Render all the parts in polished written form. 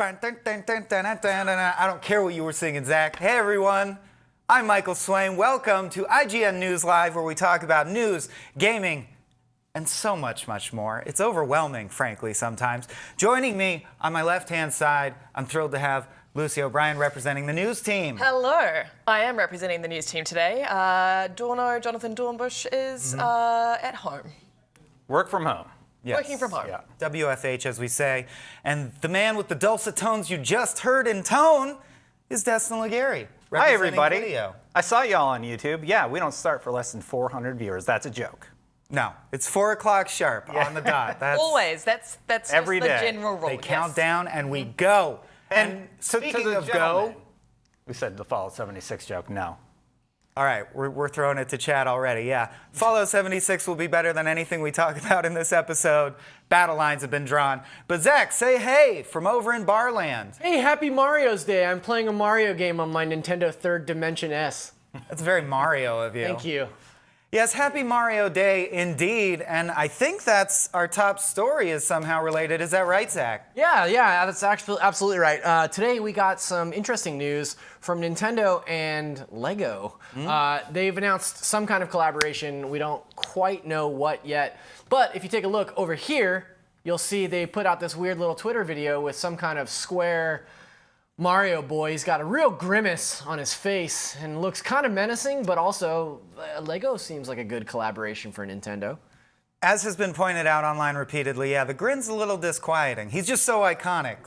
I don't care what you were singing, Zach. Hey, everyone. I'm Michael Swain. Welcome to IGN News Live, where we talk about news, gaming, and so much, much more. It's overwhelming, frankly, sometimes. Joining me on my left-hand side, I'm thrilled to have Lucy O'Brien representing the news team. Hello. I am representing the news team today. Jonathan Dornbush is at home. Work from home. Yes. Working from home. Yeah. WFH, as we say. And the man with the dulcet tones you just heard in tone is Destin Legary. Hi, everybody. Video. I saw y'all on YouTube. Yeah, we don't start for less than 400 viewers. That's a joke. No, it's 4 o'clock sharp on the dot. That's Always. That's every just the day. general rule. They count down and we go. And speaking to the of gentleman, go, we said the Fallout 76 joke. No. all right, we're throwing it to chat already. Yeah, Fallout 76 will be better than anything we talk about in this episode. Battle lines have been drawn. But Zach, say hey from over in Barland. Hey, happy Mario's Day. I'm playing a Mario game on my Nintendo Third Dimension S. That's very Mario of you. Thank you. Yes, happy Mario Day indeed. And I think that's our top story is somehow related. Is that right, Zach? Yeah, that's actually absolutely right. Today we got some interesting news from Nintendo and Lego. They've announced some kind of collaboration. We don't quite know what yet. But if you take a look over here, you'll see they put out this weird little Twitter video with some kind of square Mario boy. He's got a real grimace on his face and looks kind of menacing, but also Lego seems like a good collaboration for Nintendo. As has been pointed out online repeatedly, yeah, the grin's a little disquieting. He's just so iconic.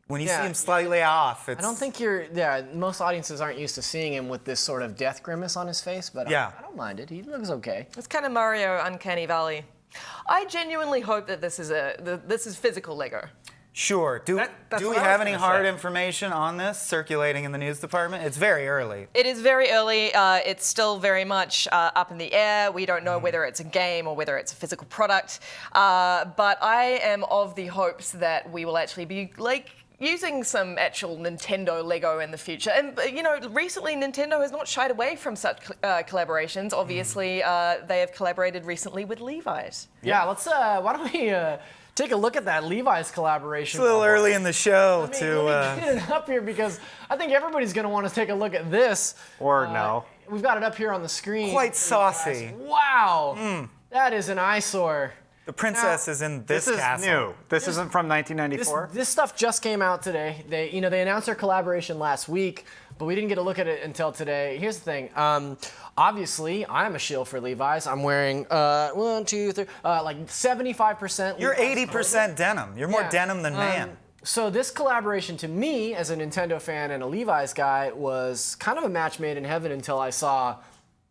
When you see him slightly off, it's... I don't think most audiences aren't used to seeing him with this sort of death grimace on his face, but Yeah. I don't mind it. He looks okay. It's kind of Mario Uncanny Valley. I genuinely hope that this is physical Lego. Sure. Do we what I have was any gonna hard say. information on this circulating in the news department? It's very early. It is very early. It's still very much up in the air. We don't know whether it's a game or whether it's a physical product. But I am of the hopes that we will actually be using some actual Nintendo Lego in the future. And recently Nintendo has not shied away from such collaborations. Obviously, they have collaborated recently with Levi's. Yeah, let's. Why don't we take a look at that Levi's collaboration? It's a little early in the show Let me to... get it up here because I think everybody's going to want to take a look at this. Or no. We've got it up here on the screen. Quite saucy. Wow, that is an eyesore. The princess is in this This is castle. new. This isn't from 1994? This stuff just came out today. They announced their collaboration last week, but we didn't get a look at it until today. Here's the thing. Obviously, I'm a shill for Levi's. I'm wearing 1, 2, 3, like 75%. You're Levi's 80% denim. You're more Yeah. denim than man. So this collaboration to me, as a Nintendo fan and a Levi's guy, was kind of a match made in heaven until I saw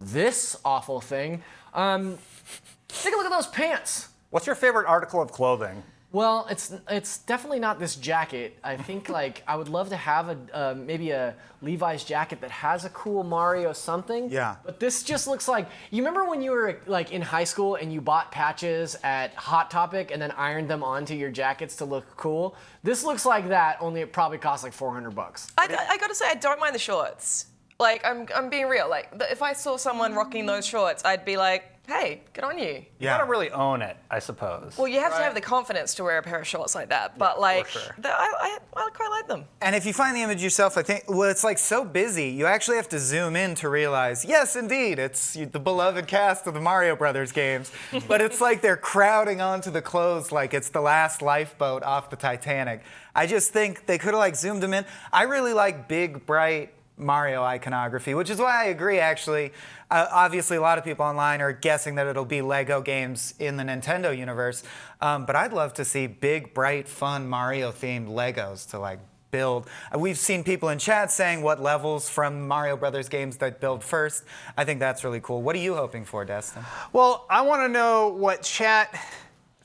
this awful thing. Take a look at those pants. What's your favorite article of clothing? Well, it's definitely not this jacket. I think I would love to have maybe a Levi's jacket that has a cool Mario something. Yeah. But this just looks like, you remember when you were in high school and you bought patches at Hot Topic and then ironed them onto your jackets to look cool? This looks like that, only it probably costs like $400. I gotta say, I don't mind the shorts. I'm being real. If I saw someone rocking those shorts, I'd be like, hey, good on you. You gotta really own it, I suppose. Well, you have to have the confidence to wear a pair of shorts like that. But for sure. I quite like them. And if you find the image yourself, I think, well, it's so busy, you actually have to zoom in to realize, yes, indeed, it's the beloved cast of the Mario Brothers games. But it's like they're crowding onto the clothes like it's the last lifeboat off the Titanic. I just think they could have zoomed them in. I really like big, bright Mario iconography, which is why I agree, actually. Obviously, a lot of people online are guessing that it'll be Lego games in the Nintendo universe. But I'd love to see big, bright, fun Mario-themed Legos to build. We've seen people in chat saying what levels from Mario Brothers games they'd build first. I think that's really cool. What are you hoping for, Destin? Well, I want to know what chat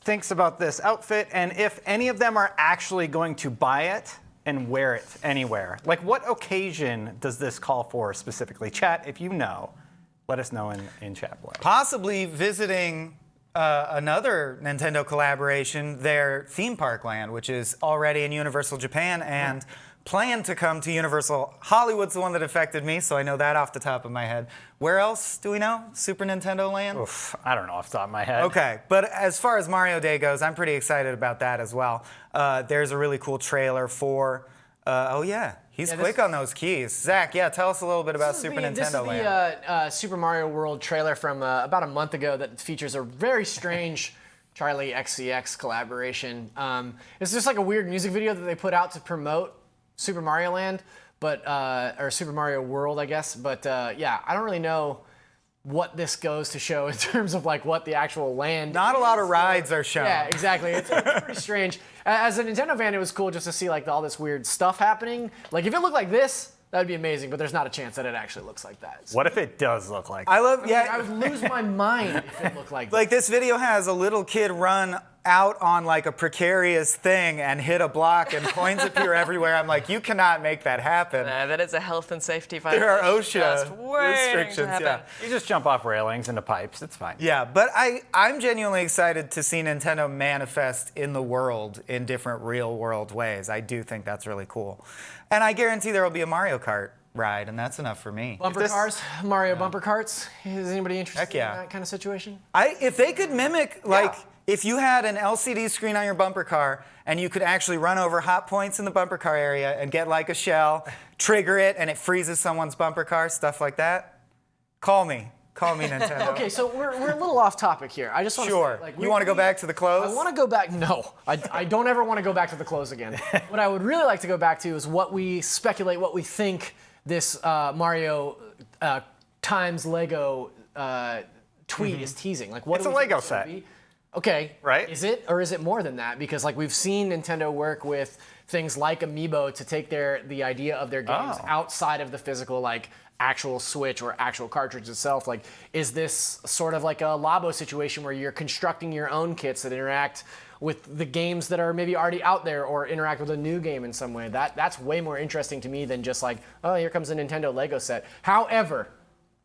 thinks about this outfit and if any of them are actually going to buy it and wear it anywhere. What occasion does this call for specifically? Chat, if you know, let us know in chat below. Possibly visiting another Nintendo collaboration, their theme park land, which is already in Universal Japan, and plan to come to Universal. Hollywood's the one that affected me, so I know that off the top of my head. Where else do we know? Super Nintendo Land? Oof, I don't know off the top of my head. Okay, but as far as Mario Day goes, I'm pretty excited about that as well. There's a really cool trailer for, oh yeah, he's quick on those keys. Zach, yeah, tell us a little bit about Super Nintendo Land. This is the Super Mario World trailer from about a month ago that features a very strange Charlie XCX collaboration. It's just like a weird music video that they put out to promote Super Mario Land, but or Super Mario World, I guess. But yeah, I don't really know what this goes to show in terms of like what the actual land. Not a lot of rides are shown. Yeah, exactly. It's pretty strange. As a Nintendo fan, it was cool just to see like all this weird stuff happening. Like if it looked like this, that'd be amazing. But there's not a chance that it actually looks like that. So, What if it does look like I love, I would lose my mind if it looked like like this video has a little kid run out on like a precarious thing and hit a block and coins appear everywhere. I'm like, you cannot make that happen. That is a health and safety violation. There are OSHA just waiting restrictions, to happen. yeah. You just jump off railings into pipes. It's fine. Yeah, but I'm genuinely excited to see Nintendo manifest in the world in different real world ways. I do think that's really cool. And I guarantee there will be a Mario Kart ride, and that's enough for me. Bumper cars, Mario bumper carts. Is anybody interested Heck yeah. in that kind of situation? If they could mimic, like, if you had an LCD screen on your bumper car and you could actually run over hot points in the bumper car area and get like a shell, trigger it, and it freezes someone's bumper car, stuff like that, call me. Call me, Nintendo. Okay, so we're a little off topic here. I just want to Sure. say, like, You want to go back to the close? I want to go back. No, I don't ever want to go back to the close again. What I would really like to go back to is what we speculate, what we think this Mario times Lego tweet is teasing. Like, what It's do a we think Lego it's gonna set. be? Okay, Right? Is it, or is it more than that? Because like we've seen Nintendo work with things like Amiibo to take the idea of their games outside of the physical, like actual Switch or actual cartridge itself. Like, is this sort of like a Labo situation where you're constructing your own kits that interact with the games that are maybe already out there or interact with a new game in some way? That's way more interesting to me than just like, oh, here comes a Nintendo Lego set. However,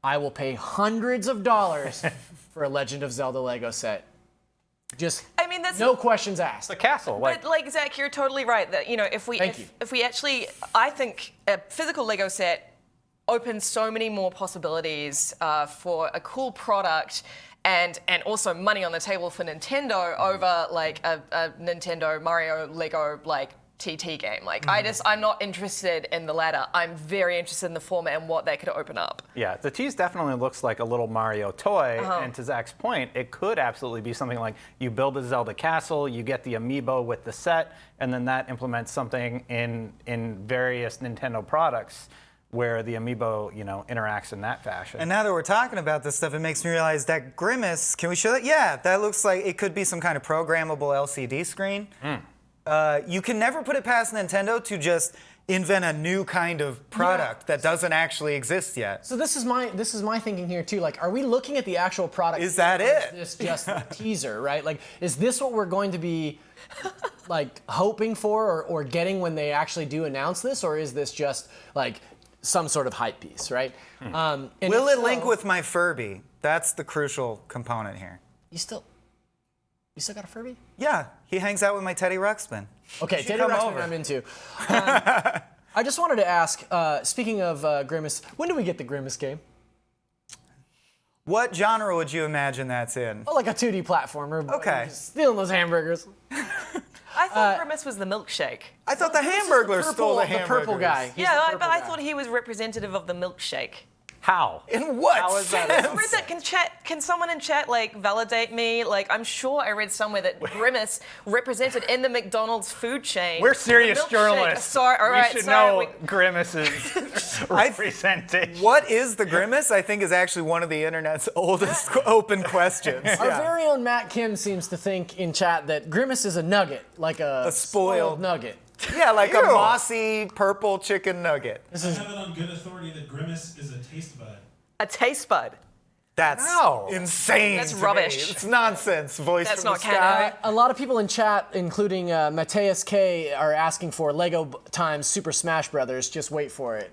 I will pay hundreds of dollars for a Legend of Zelda Lego set. Just I mean, that's no questions asked. The castle, But like Zach, you're totally right that if we actually, I think a physical Lego set opens so many more possibilities for a cool product and also money on the table for Nintendo over like a Nintendo Mario Lego like TT game. Like I'm not interested in the latter. I'm very interested in the former and what they could open up. Yeah, the tease definitely looks like a little Mario toy, and to Zach's point, it could absolutely be something like you build a Zelda castle, you get the amiibo with the set, and then that implements something in various Nintendo products where the amiibo, interacts in that fashion. And now that we're talking about this stuff, it makes me realize that Grimace, can we show that? Yeah, that looks like it could be some kind of programmable LCD screen. You can never put it past Nintendo to just invent a new kind of product that doesn't actually exist yet. So this is my thinking here too. Like, are we looking at the actual product? Is that or it? Is this just a teaser, right? Like, is this what we're going to be like hoping for or getting when they actually do announce this, or is this just like some sort of hype piece, right? And Will if it link so- with my Furby? That's the crucial component here. You still got a Furby? Yeah, he hangs out with my Teddy Ruxpin. Okay, should Teddy come Ruxpin over. I'm into. I just wanted to ask, speaking of Grimace, when do we get the Grimace game? What genre would you imagine that's in? Oh, like a 2D platformer. but Okay. you're just stealing those hamburgers. I thought Grimace was the milkshake. I thought the Hamburglar stole the hamburgers. The purple guy. He's the Yeah, purple but I guy. thought he was representative of the milkshake. How? In what How is that? sense? I read that. Can someone in chat like validate me? Like, I'm sure I read somewhere that Grimace represented in the McDonald's food chain. We're serious the milkshake. journalists. Sorry, all right, we should sorry. know Grimace's representation. What is the Grimace? I think is actually one of the internet's oldest open questions. Our Yeah. very own Matt Kim seems to think in chat that Grimace is a nugget, like a spoiled nugget. Yeah, like a Ew. mossy purple chicken nugget. I have it on good authority that Grimace is a taste bud. A taste bud. That's No. insane. That's to me. rubbish. It's nonsense. Voice That's from not the sky. canon. A lot of people in chat, including Mateus K, are asking for Lego times Super Smash Brothers. Just wait for it.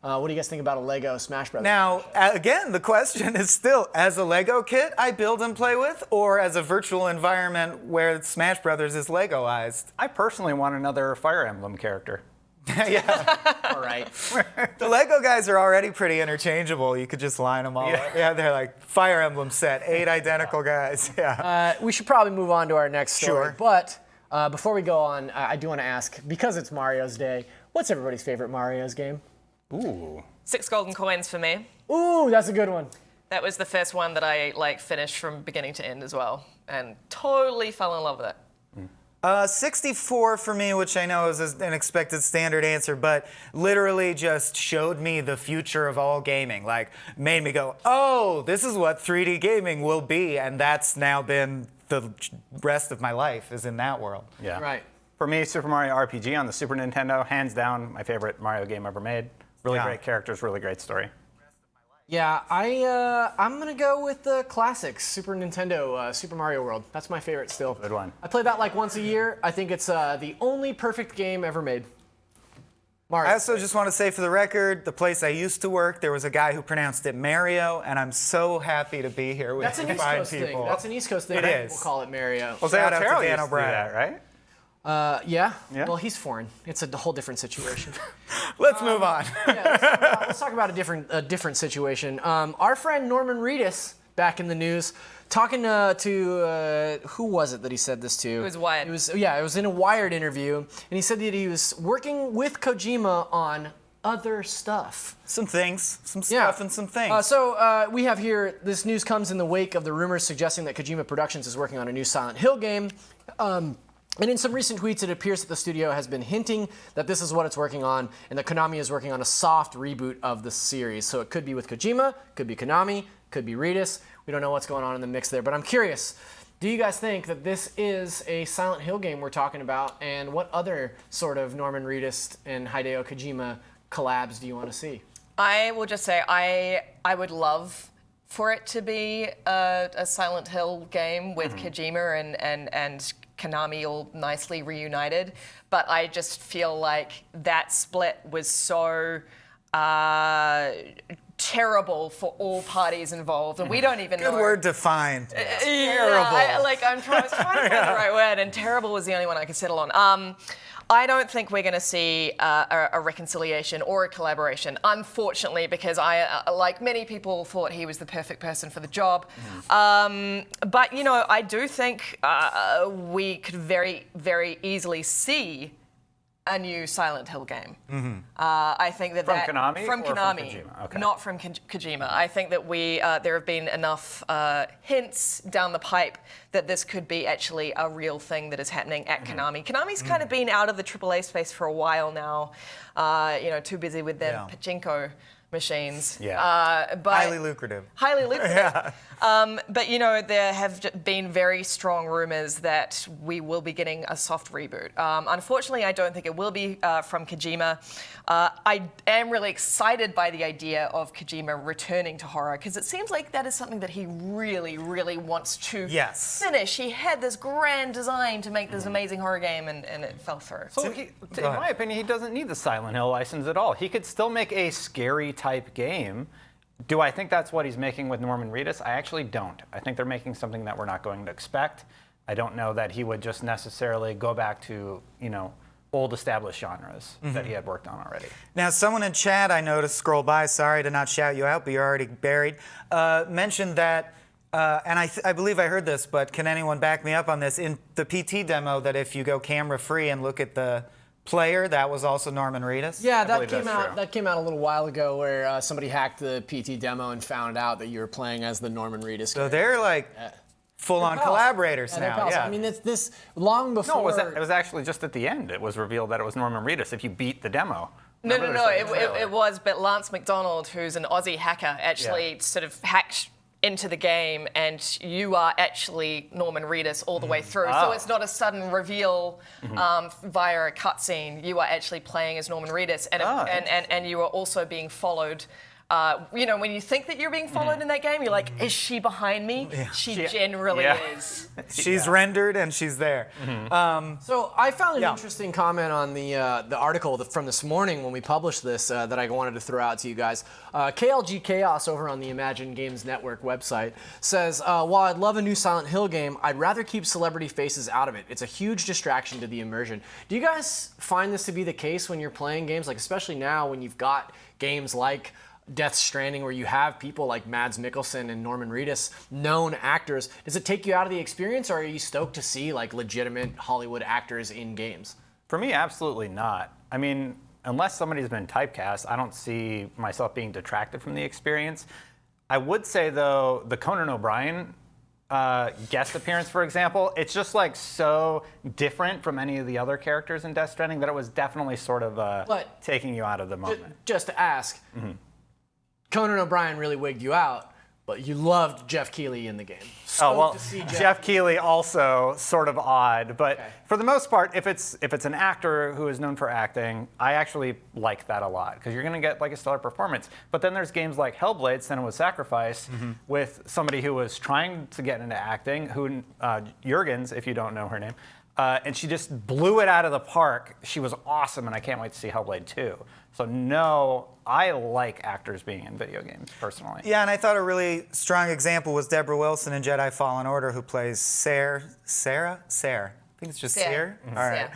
What do you guys think about a Lego Smash Brothers? Now, again, the question is still, as a Lego kit I build and play with, or as a virtual environment where Smash Brothers is Legoized? I personally want another Fire Emblem character. All right. The Lego guys are already pretty interchangeable. You could just line them all up. Yeah, they're like Fire Emblem set, 8 identical guys. Yeah. We should probably move on to our next story. Sure. But before we go on, I do want to ask, because it's Mario's Day, what's everybody's favorite Mario's game? Ooh. 6 golden coins for me. Ooh, that's a good one. That was the first one that I finished from beginning to end as well, and totally fell in love with it. 64 for me, which I know is an expected standard answer, but literally just showed me the future of all gaming. Like, made me go, oh, this is what 3D gaming will be, and that's now been the rest of my life is in that world. Yeah. Right. For me, Super Mario RPG on the Super Nintendo, hands down, my favorite Mario game ever made. Really great characters, really great story. Yeah, I'm gonna go with the classics, Super Nintendo, Super Mario World. That's my favorite still. Good one. I play that like once a year. I think it's the only perfect game ever made. Mario. I also just want to say for the record, the place I used to work, there was a guy who pronounced it Mario, and I'm so happy to be here with That's an East fine Coast people. thing. That's an East Coast thing. It Right? is. We'll call it Mario. Well, Shout out to Terrell Dan used to do O'Brien. that, right? Yeah. Yeah. Well, he's foreign. It's a whole different situation. Let's move on. Let's talk about a different situation. Our friend Norman Reedus back in the news, talking to who was it that he said this to? It was Wired. It was in a Wired interview, and he said that he was working with Kojima on other stuff. Some things, some stuff and some things. So we have here, this news comes in the wake of the rumors suggesting that Kojima Productions is working on a new Silent Hill game. And in some recent tweets, it appears that the studio has been hinting that this is what it's working on, and that Konami is working on a soft reboot of the series. So it could be with Kojima, could be Konami, could be Reedus. We don't know what's going on in the mix there, but I'm curious. Do you guys think that this is a Silent Hill game we're talking about, and what other sort of Norman Reedus and Hideo Kojima collabs do you want to see? I will just say I would love for it to be a Silent Hill game with Kojima and Konami all nicely reunited, but I just feel like that split was so terrible for all parties involved, and we don't even know. Good word defined. Terrible. I'm trying to find the right word, and terrible was the only one I could settle on. I don't think we're going to see a reconciliation or a collaboration, unfortunately, because I, like many people, thought he was the perfect person for the job. But, you know, I do think we could very, very easily see a new Silent Hill game. I think that From that Konami from or from Konami, Kojima? Okay. not from Kojima. I think that there have been enough hints down the pipe that this could be actually a real thing that is happening at Konami. Konami's kind of been out of the AAA space for a while now. You know, too busy with their pachinko machines. But Highly lucrative. Highly lucrative. But, you know, there have been very strong rumors that we will be getting a soft reboot. Unfortunately, I don't think it will be from Kojima. I am really excited by the idea of Kojima returning to horror, because it seems like that is something that he really, really wants to finish. He had this grand design to make this amazing horror game, and it fell through. So, in my opinion, he doesn't need the Silent Hill license at all. He could still make a scary type game. Do I think that's what he's making with Norman Reedus? I actually don't. I think they're making something that we're not going to expect. I don't know that he would just necessarily go back to, you know, old established genres that he had worked on already. Now, someone in chat, I noticed, scroll by, sorry to not shout you out, but you're already buried, mentioned that, and I believe I heard this, but can anyone back me up on this, in the PT demo, that if you go camera free and look at the player, that was also Norman Reedus? Yeah, believe that's true. that came out a little while ago, where somebody hacked the PT demo and found out that you were playing as the Norman Reedus. So they're like full-on collaborators they're now. pals. Yeah. I mean, it's this long before. No, it was actually just at the end. It was revealed that it was Norman Reedus if you beat the demo. No, Remember there's like a trailer. it was, but Lance McDonald, who's an Aussie hacker, actually sort of hacked into the game, and you are actually Norman Reedus all the way through. So it's not a sudden reveal via a cutscene. You are actually playing as Norman Reedus, and you are also being followed when you think that you're being followed in that game, you're like, is she behind me? She generally is. She's rendered and she's there. So I found an interesting comment on the article from this morning when we published this that I wanted to throw out to you guys. KLG Chaos over on the Imagine Games Network website says, while I'd love a new Silent Hill game, I'd rather keep celebrity faces out of it. It's a huge distraction to the immersion. Do you guys find this to be the case when you're playing games, like especially now when you've got games like Death Stranding where you have people like Mads Mikkelsen and Norman Reedus, known actors? Does it take you out of the experience, or are you stoked to see like legitimate Hollywood actors in games? For me, absolutely not. I mean, unless somebody's been typecast, I don't see myself being detracted from the experience. I would say, though, the Conan O'Brien guest appearance, for example, it's just like so different from any of the other characters in Death Stranding that it was definitely sort of taking you out of the moment. Just to ask, Conan O'Brien really wigged you out, but you loved Jeff Keighley in the game. To see Jeff Keighley also sort of odd, but for the most part, if it's an actor who is known for acting, I actually like that a lot because you're going to get like a stellar performance. But then there's games like Hellblade: Senua's Sacrifice with somebody who was trying to get into acting, who Jurgens, if you don't know her name, and she just blew it out of the park. She was awesome, and I can't wait to see Hellblade 2. So no, I like actors being in video games, personally. Yeah, and I thought a really strong example was Deborah Wilson in Jedi Fallen Order, who plays Sarah? I think it's just Sarah. All right.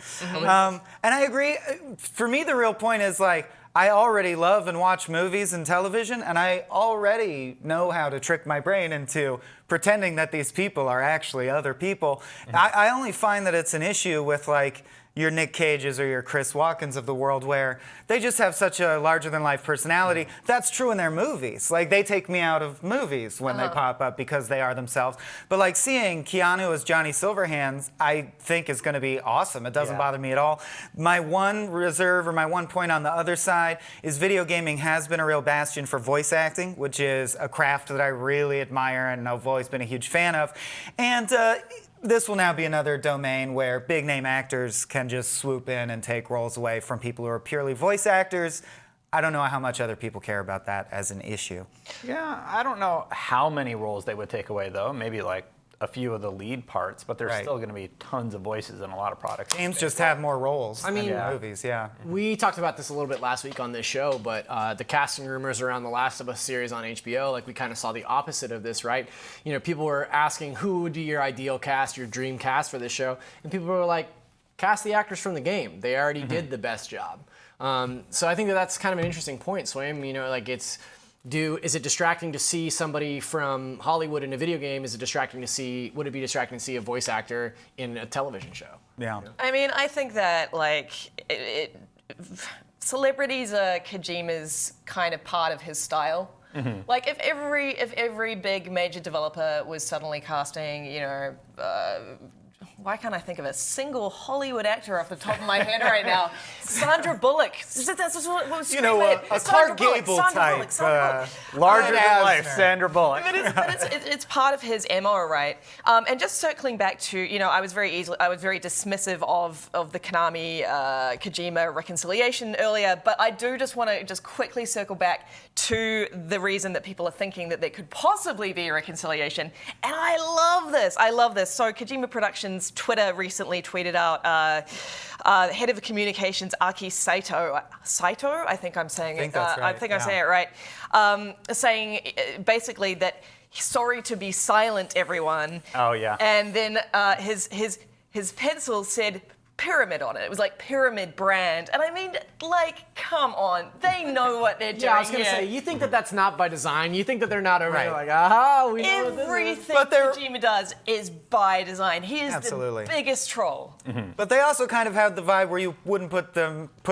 And I agree. For me, the real point is like, I already love and watch movies and television, and I already know how to trick my brain into pretending that these people are actually other people. I only find that it's an issue with like your Nick Cages or your Chris Walkens of the world, where they just have such a larger-than-life personality. That's true in their movies. Like, they take me out of movies when they pop up because they are themselves. But, like, seeing Keanu as Johnny Silverhands, I think is going to be awesome. It doesn't bother me at all. My one reserve, or my one point on the other side, is video gaming has been a real bastion for voice acting, which is a craft that I really admire and I've always been a huge fan of. And this will now be another domain where big-name actors can just swoop in and take roles away from people who are purely voice actors. I don't know how much other people care about that as an issue. Yeah, I don't know how many roles they would take away, though. Maybe like a few of the lead parts, but there's still going to be tons of voices in a lot of products. Games just have more roles than movies, We talked about this a little bit last week on this show, but the casting rumors around the Last of Us series on HBO, like we kind of saw the opposite of this, right? You know, people were asking who would be your ideal cast, your dream cast for this show, and people were like, cast the actors from the game. They already did the best job. So I think that's kind of an interesting point, Swaim. You know, like is it distracting to see somebody from Hollywood in a video game? Would it be distracting to see a voice actor in a television show? Yeah. I mean, I think that like celebrities are Kojima's kind of part of his style. Like if every big major developer was suddenly casting, you know, why can't I think of a single Hollywood actor off the top of my head right now? Sandra Bullock. That's what was a Clark Gable type. Larger than life, Sandra Bullock. But it's part of his MO, right? And just circling back to, you know, I was very dismissive of the Konami Kojima reconciliation earlier, but I do just want to just quickly circle back to the reason that people are thinking that there could possibly be a reconciliation. And I love this. So Kojima Productions Twitter recently tweeted out head of communications Aki Saito, I think I'm saying it. I think I'm saying it right. Saying basically that sorry to be silent, everyone. Oh yeah. And then his pencil said Pyramid on it. It was like Pyramid brand. And I mean, like, come on. They know what they're doing. Yeah, I was going to say, you think that that's not by design. You think that they're not over here like, aha, we know what this is. Everything Kojima does is by design. He is the biggest troll. But they also kind of have the vibe where you wouldn't put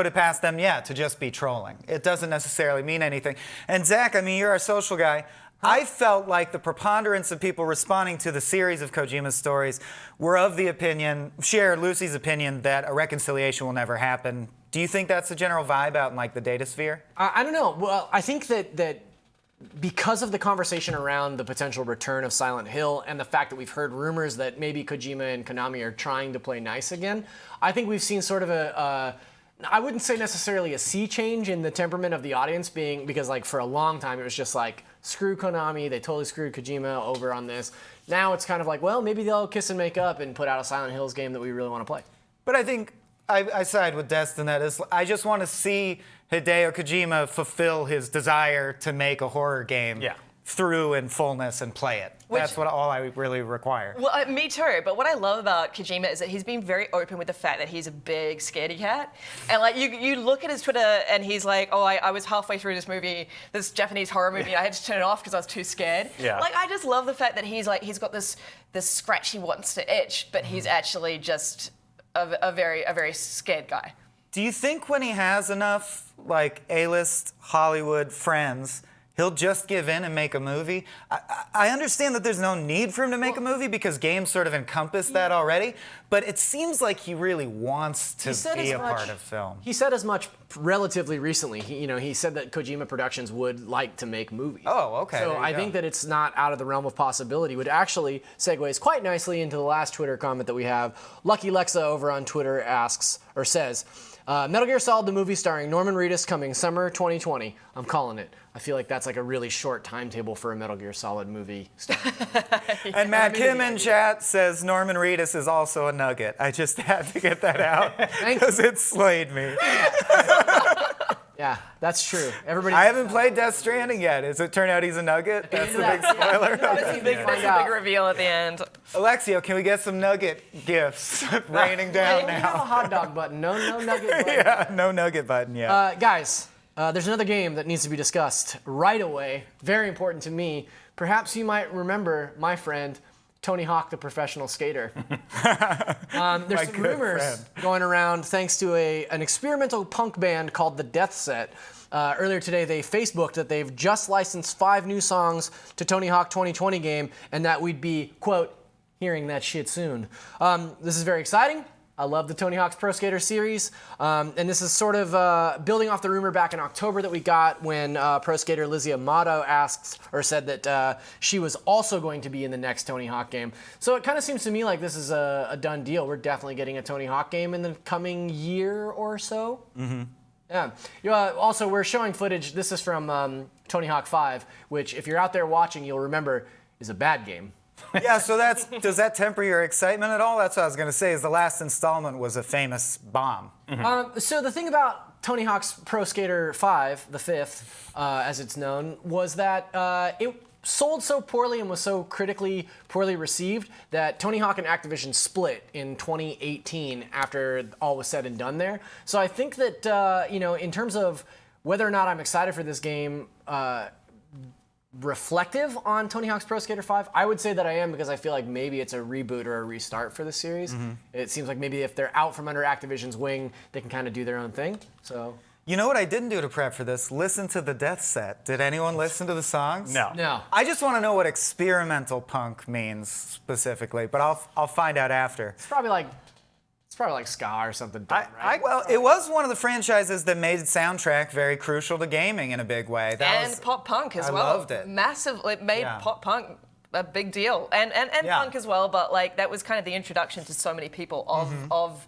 it past them to just be trolling. It doesn't necessarily mean anything. And Zach, I mean, you're a social guy. I felt like the preponderance of people responding to the series of Kojima's stories were of the opinion, share Lucy's opinion, that a reconciliation will never happen. Do you think that's the general vibe out in like the data sphere? I don't know. Well, I think that because of the conversation around the potential return of Silent Hill and the fact that we've heard rumors that maybe Kojima and Konami are trying to play nice again, I think we've seen sort of I wouldn't say necessarily a sea change in the temperament of the audience because like for a long time it was just like, screw Konami, they totally screwed Kojima over on this. Now it's kind of like, well, maybe they'll kiss and make up and put out a Silent Hills game that we really want to play. But I think I side with Destin. That is, I just want to see Hideo Kojima fulfill his desire to make a horror game through in fullness and play it. That's all I really require. Well, me too. But what I love about Kojima is that he's been very open with the fact that he's a big scaredy cat. And like you look at his Twitter and he's like, oh, I was halfway through this Japanese horror movie and I had to turn it off because I was too scared. Yeah. Like I just love the fact that he's got this scratch he wants to itch, but he's actually just a very scared guy. Do you think when he has enough like A-list Hollywood friends, he'll just give in and make a movie? I understand that there's no need for him to make a movie because games sort of encompass that already, but it seems like he really wants to be a part of film. He said as much relatively recently. He said that Kojima Productions would like to make movies. Oh, okay. So I think that it's not out of the realm of possibility, which actually segues quite nicely into the last Twitter comment that we have. Lucky Lexa over on Twitter says, Metal Gear Solid, the movie starring Norman Reedus, coming summer 2020. I'm calling it. I feel like that's like a really short timetable for a Metal Gear Solid movie. And Matt Kim in chat says Norman Reedus is also a nugget. I just had to get that out because it slayed me. Yeah, that's true. I haven't played Death Stranding yet. Does it turn out he's a nugget? That's the big spoiler. That's a big reveal at the end. Alexio, can we get some nugget gifts raining down We have a now? hot dog button. No nugget button. Yeah, no nugget button yet. Guys, there's another game that needs to be discussed right away. Very important to me. Perhaps you might remember my friend, Tony Hawk, the professional skater. There's some rumors going around thanks to an experimental punk band called the Death Set. Earlier today, they Facebooked that they've just licensed 5 new songs to Tony Hawk 2020 game and that we'd be, quote, hearing that shit soon. This is very exciting. I love the Tony Hawk's Pro Skater series, and this is sort of building off the rumor back in October that we got when Pro Skater Lizzie Amato said that she was also going to be in the next Tony Hawk game. So it kind of seems to me like this is a done deal. We're definitely getting a Tony Hawk game in the coming year or so. Mm-hmm. Yeah. Also, we're showing footage. This is from Tony Hawk 5, which, if you're out there watching, you'll remember is a bad game. Yeah, so does that temper your excitement at all? That's what I was going to say, is the last installment was a famous bomb. So the thing about Tony Hawk's Pro Skater 5, the 5th, as it's known, was that it sold so poorly and was so critically poorly received that Tony Hawk and Activision split in 2018 after all was said and done there. So I think that, in terms of whether or not I'm excited for this game, reflective on Tony Hawk's Pro Skater 5, I would say that I am because I feel like maybe it's a reboot or a restart for the series. It seems like maybe if they're out from under Activision's wing, they can kind of do their own thing. So, you know what I didn't do to prep for this? Listen to the Death Set. Did anyone listen to the songs? No. I just want to know what experimental punk means specifically, but I'll find out after. It's probably like ska or something dumb, right? Well, it was one of the franchises that made soundtrack very crucial to gaming in a big way. And pop punk as well. I loved it. Massive. It made pop punk a big deal. And punk as well, but like that was kind of the introduction to so many people of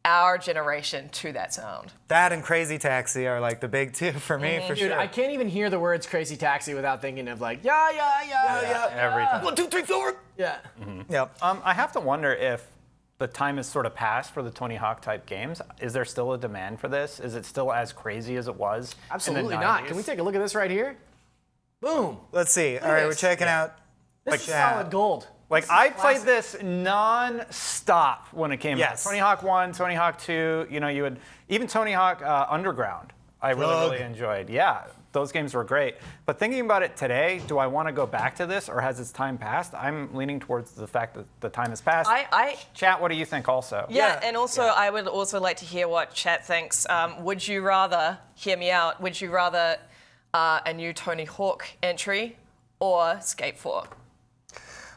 our generation to that sound. That and Crazy Taxi are like the big two for me, for Dude, sure. I can't even hear the words Crazy Taxi without thinking of like, yeah. Every time. 1, 2, 3, 4. Yeah. Yep. I have to wonder if the time is sort of past for the Tony Hawk type games. Is there still a demand for this? Is it still as crazy as it was? Absolutely in the not. 90s? Can we take a look at this right here? Boom. Let's see. All right, we're checking out. This is solid gold. Like, I played this non-stop when it came out. Tony Hawk 1, Tony Hawk 2, you would, even Tony Hawk Underground, I really enjoyed. Yeah, those games were great. But thinking about it today, do I want to go back to this or has its time passed? I'm leaning towards the fact that the time has passed. Chat, what do you think also? Yeah, and also I would also like to hear what chat thinks. Would you rather, hear me out, would you rather a new Tony Hawk entry or Skate 4?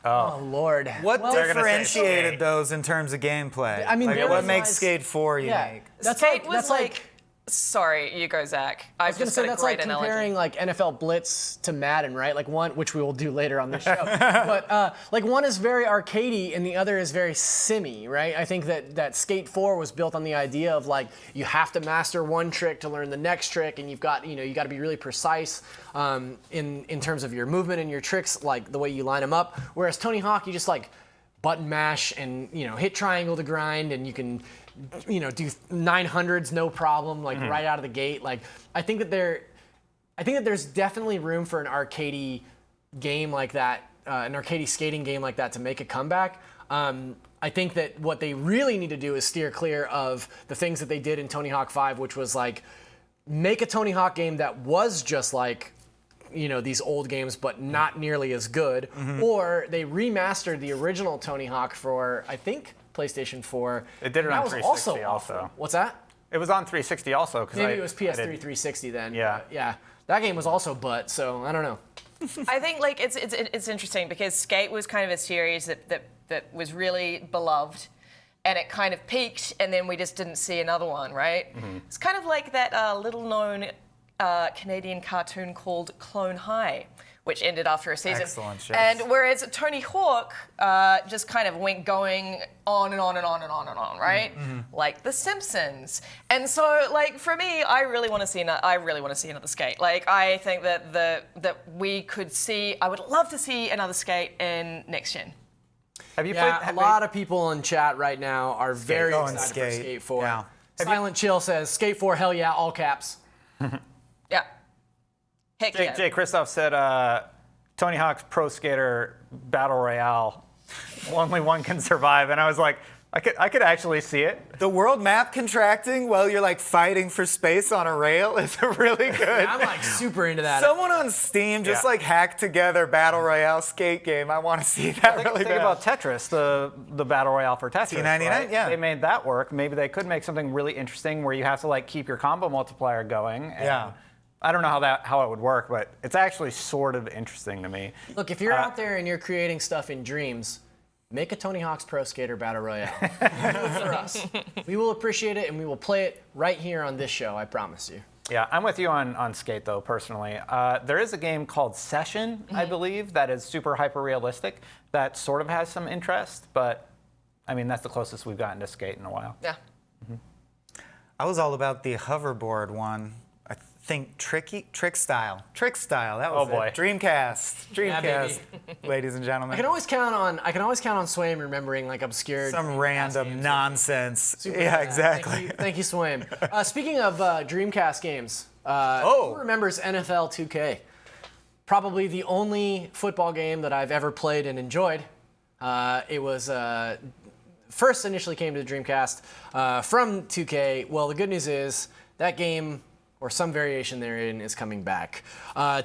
Oh, Lord. What differentiated those in terms of gameplay? I mean, like, what makes realize- Skate 4 unique? That's Skate like Sorry, you go, Zach. I was going to say that's like comparing like NFL Blitz to Madden, right? Like one, which we will do later on the show, but like one is very arcadey and the other is very simmy, right? I think that Skate 4 was built on the idea of like you have to master one trick to learn the next trick, and you got to be really precise in terms of your movement and your tricks, like the way you line them up. Whereas Tony Hawk, you just like button mash and hit triangle to grind, and you can do 900s no problem, like right out of the gate. Like I think that there's definitely room for an arcadey game like that, an arcadey skating game like that to make a comeback. I think that what they really need to do is steer clear of the things that they did in Tony Hawk 5, which was like make a Tony Hawk game that was just like these old games, but not nearly as good. Or they remastered the original Tony Hawk for, I think, PlayStation 4. It did it on 360 also. What's that? It was on 360 also. Maybe it was PS3 360 then. Yeah. Yeah. That game was also butt, so I don't know. I think like it's interesting because Skate was kind of a series that was really beloved, and it kind of peaked, and then we just didn't see another one, right? It's kind of like that little-known Canadian cartoon called Clone High, which ended after a season. Excellent, yes. And whereas Tony Hawk just kind of went going on and on and on and on and on, right? Like The Simpsons. And so, like for me, I really want to see another Skate. Like I think that we could see. I would love to see another Skate in next gen. Have you played? A lot of people in chat right now are very excited for Skate 4. Yeah. Silent Chill says Skate 4, hell yeah, all caps. Yeah. Heck yeah. Jay Christoph said Tony Hawk's Pro Skater Battle Royale, only one can survive, and I was like, I could actually see it. The world map contracting while you're like fighting for space on a rail is really good. I'm like super into that. Someone on Steam just like hacked together Battle Royale skate game. I want to see that really Think bad. about Tetris, the Battle Royale for Tetris. T99, right? yeah. They made that work. Maybe they could make something really interesting where you have to like keep your combo multiplier going. And Yeah. I don't know how it would work, but it's actually sort of interesting to me. Look, if you're out there and you're creating stuff in dreams, make a Tony Hawk's Pro Skater Battle Royale. Do it for us. We will appreciate it, and we will play it right here on this show, I promise you. Yeah, I'm with you on Skate, though, personally. There is a game called Session, I believe, that is super hyper-realistic, that sort of has some interest, but, I mean, that's the closest we've gotten to Skate in a while. Yeah. I was all about the hoverboard one. I think Trick Style. That was Oh, boy. it. Dreamcast, baby. ladies and gentlemen. I can always count on Swaim remembering like obscure Some Dreamcast random games. nonsense. Super Yeah, bad. exactly. Thank you, Swaim. Speaking of Dreamcast games, who remembers NFL 2K? Probably the only football game that I've ever played and enjoyed. It was first initially came to the Dreamcast from 2K. Well, the good news is that game, or some variation therein, is coming back.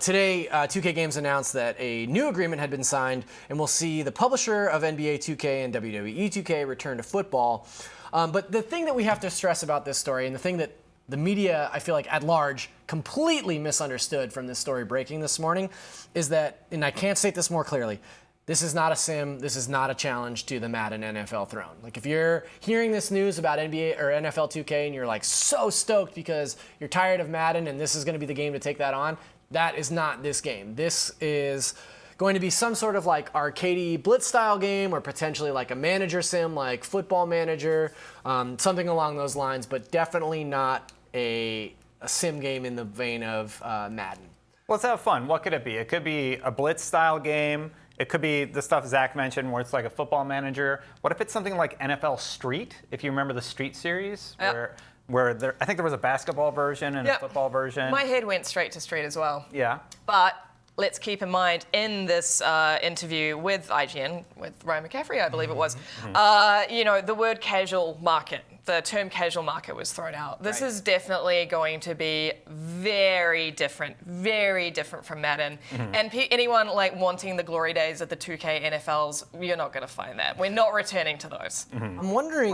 Today, 2K Games announced that a new agreement had been signed, and we'll see the publisher of NBA 2K and WWE 2K return to football. But the thing that we have to stress about this story, and the thing that the media, I feel like at large, completely misunderstood from this story breaking this morning, is that, and I can't state this more clearly, this is not a sim. This is not a challenge to the Madden NFL throne. Like if you're hearing this news about NBA or NFL 2K and you're like so stoked because you're tired of Madden and this is going to be the game to take that on, that is not this game. This is going to be some sort of like arcadey blitz style game or potentially like a manager sim like Football Manager, something along those lines, but definitely not a sim game in the vein of Madden. Let's have fun. What could it be? It could be a blitz style game. It could be the stuff Zach mentioned where it's like a Football Manager. What if it's something like NFL Street, if you remember the Street series? Yep. Where I think there was a basketball version and Yep. a football version. My head went straight to Street as well. Yeah. But let's keep in mind, in this interview with IGN, with Ryan McCaffrey, I believe it was, the word casual market, the term casual market was thrown out. This is definitely going to be very different from Madden. And anyone like wanting the glory days of the 2K NFLs, you're not going to find that. We're not returning to those. I'm wondering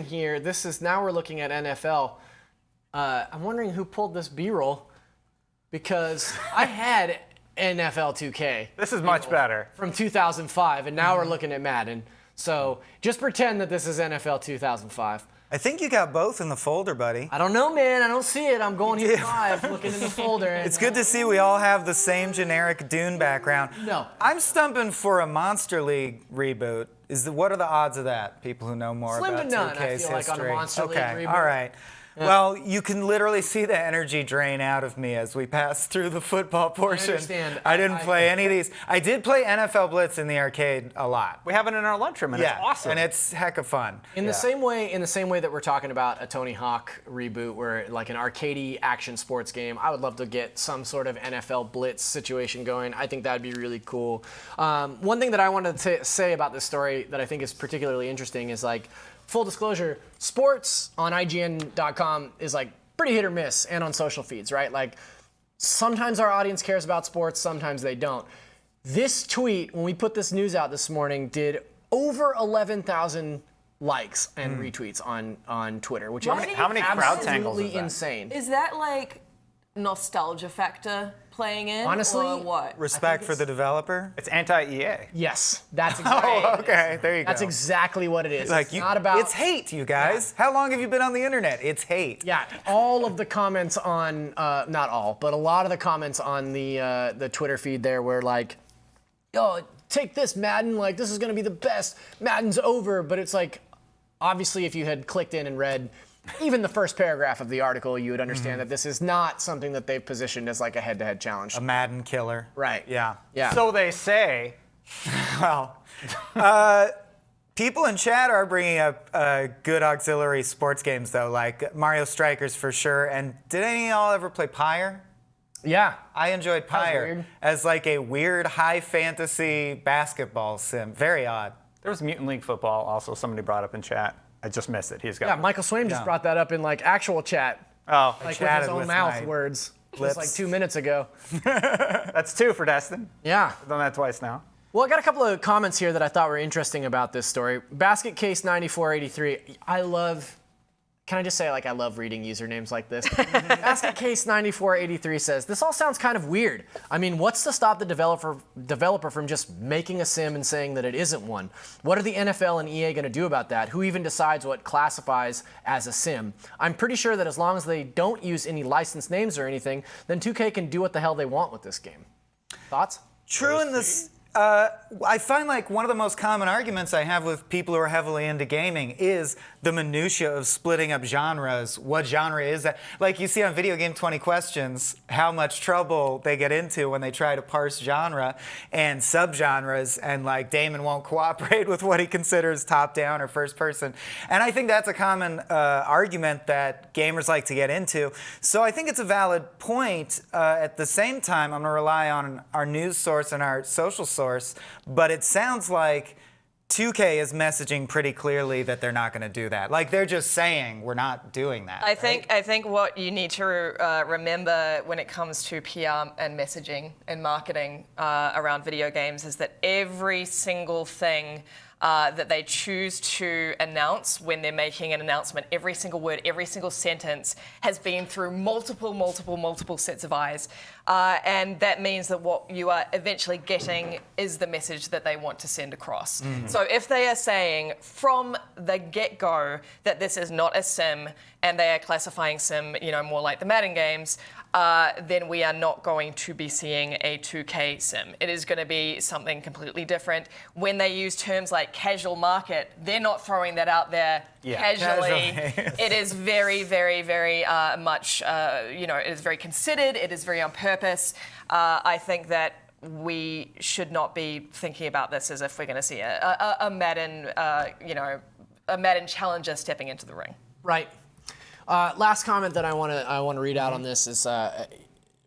here, now we're looking at NFL. I'm wondering who pulled this B-roll because I had NFL 2K. This is much better. From 2005, and now we're looking at Madden. So just pretend that this is NFL 2005. I think you got both in the folder, buddy. I don't know, man. I don't see it. I'm going here live, looking in the folder. It's good to see we all have the same generic Dune background. No. I'm stumping for a Monster League reboot. What are the odds of that? People who know more Slim about to none, 2K's I feel like, history. on a Monster League okay, reboot. all right. Well, you can literally see the energy drain out of me as we pass through the football portion. understand. I didn't play any of these. I did play NFL Blitz in the arcade a lot. We have it in our lunchroom, and it's awesome. And it's heck of fun. In the same way that we're talking about a Tony Hawk reboot, where like an arcadey action sports game, I would love to get some sort of NFL Blitz situation going. I think that'd be really cool. One thing that I wanted to say about this story that I think is particularly interesting is like, full disclosure, sports on IGN.com is like pretty hit or miss, and on social feeds, right? Like sometimes our audience cares about sports, sometimes they don't. This tweet, when we put this news out this morning, did over 11,000 likes and retweets on Twitter, which is how many crowd tangles is absolutely that? insane. Is that like nostalgia factor playing in? Honestly, or what? Respect for the developer? It's anti-EA. Yes, that's exactly. Oh, okay. There you go. That's exactly what it is. Like it's not about. It's hate, you guys. How long have you been on the internet? It's hate. Yeah, all of the comments on, not all, but a lot of the comments on the Twitter feed there were like, "Oh, take this, Madden! Like this is gonna be the best. Madden's over." But it's like, obviously, if you had clicked in and read even the first paragraph of the article, you would understand that this is not something that they've positioned as like a head-to-head challenge. A Madden killer. Right. Yeah. Yeah. So they say. Well, people in chat are bringing up good auxiliary sports games, though, like Mario Strikers for sure. And did any of y'all ever play Pyre? Yeah. I enjoyed was Pyre weird. as like a weird high fantasy basketball sim. Very odd. There was Mutant League Football also somebody brought up in chat. I just missed it. He's got Yeah, Michael Swaim just brought that up in like actual chat, Oh, like with his chatted own with mouth my words, lips. just like 2 minutes ago. that's 2 for Destin. Yeah. I've done that twice now. Well, I got a couple of comments here that I thought were interesting about this story. Basket Case 9483. Can I just say, like, I love reading usernames like this? Basket Case 9483 says, "This all sounds kind of weird. I mean, what's to stop the developer from just making a sim and saying that it isn't one? What are the NFL and EA going to do about that? Who even decides what classifies as a sim? I'm pretty sure that as long as they don't use any licensed names or anything, then 2K can do what the hell they want with this game." Thoughts? True in this. I find like one of the most common arguments I have with people who are heavily into gaming is the minutia of splitting up genres. What genre is that? Like you see on Video Game 20 Questions, how much trouble they get into when they try to parse genre and subgenres, and like Damon won't cooperate with what he considers top-down or first-person. And I think that's a common argument that gamers like to get into. So I think it's a valid point. At the same time, I'm going to rely on our news source and our social source, but it sounds like 2K is messaging pretty clearly that they're not going to do that. Like they're just saying we're not doing that. I think what you need to remember when it comes to PR and messaging and marketing around video games is that every single thing that they choose to announce when they're making an announcement, every single word, every single sentence has been through multiple sets of eyes. And that means that what you are eventually getting is the message that they want to send across. So if they are saying from the get-go that this is not a sim and they are classifying sim, more like the Madden games, then we are not going to be seeing a 2K sim. It is going to be something completely different. When they use terms like casual market, they're not throwing that out there casually. It is very, very, very much, it is very considered. It is very on purpose. I think that we should not be thinking about this as if we're going to see a Madden, a Madden challenger stepping into the ring. Right. Last comment that I want to read out on this is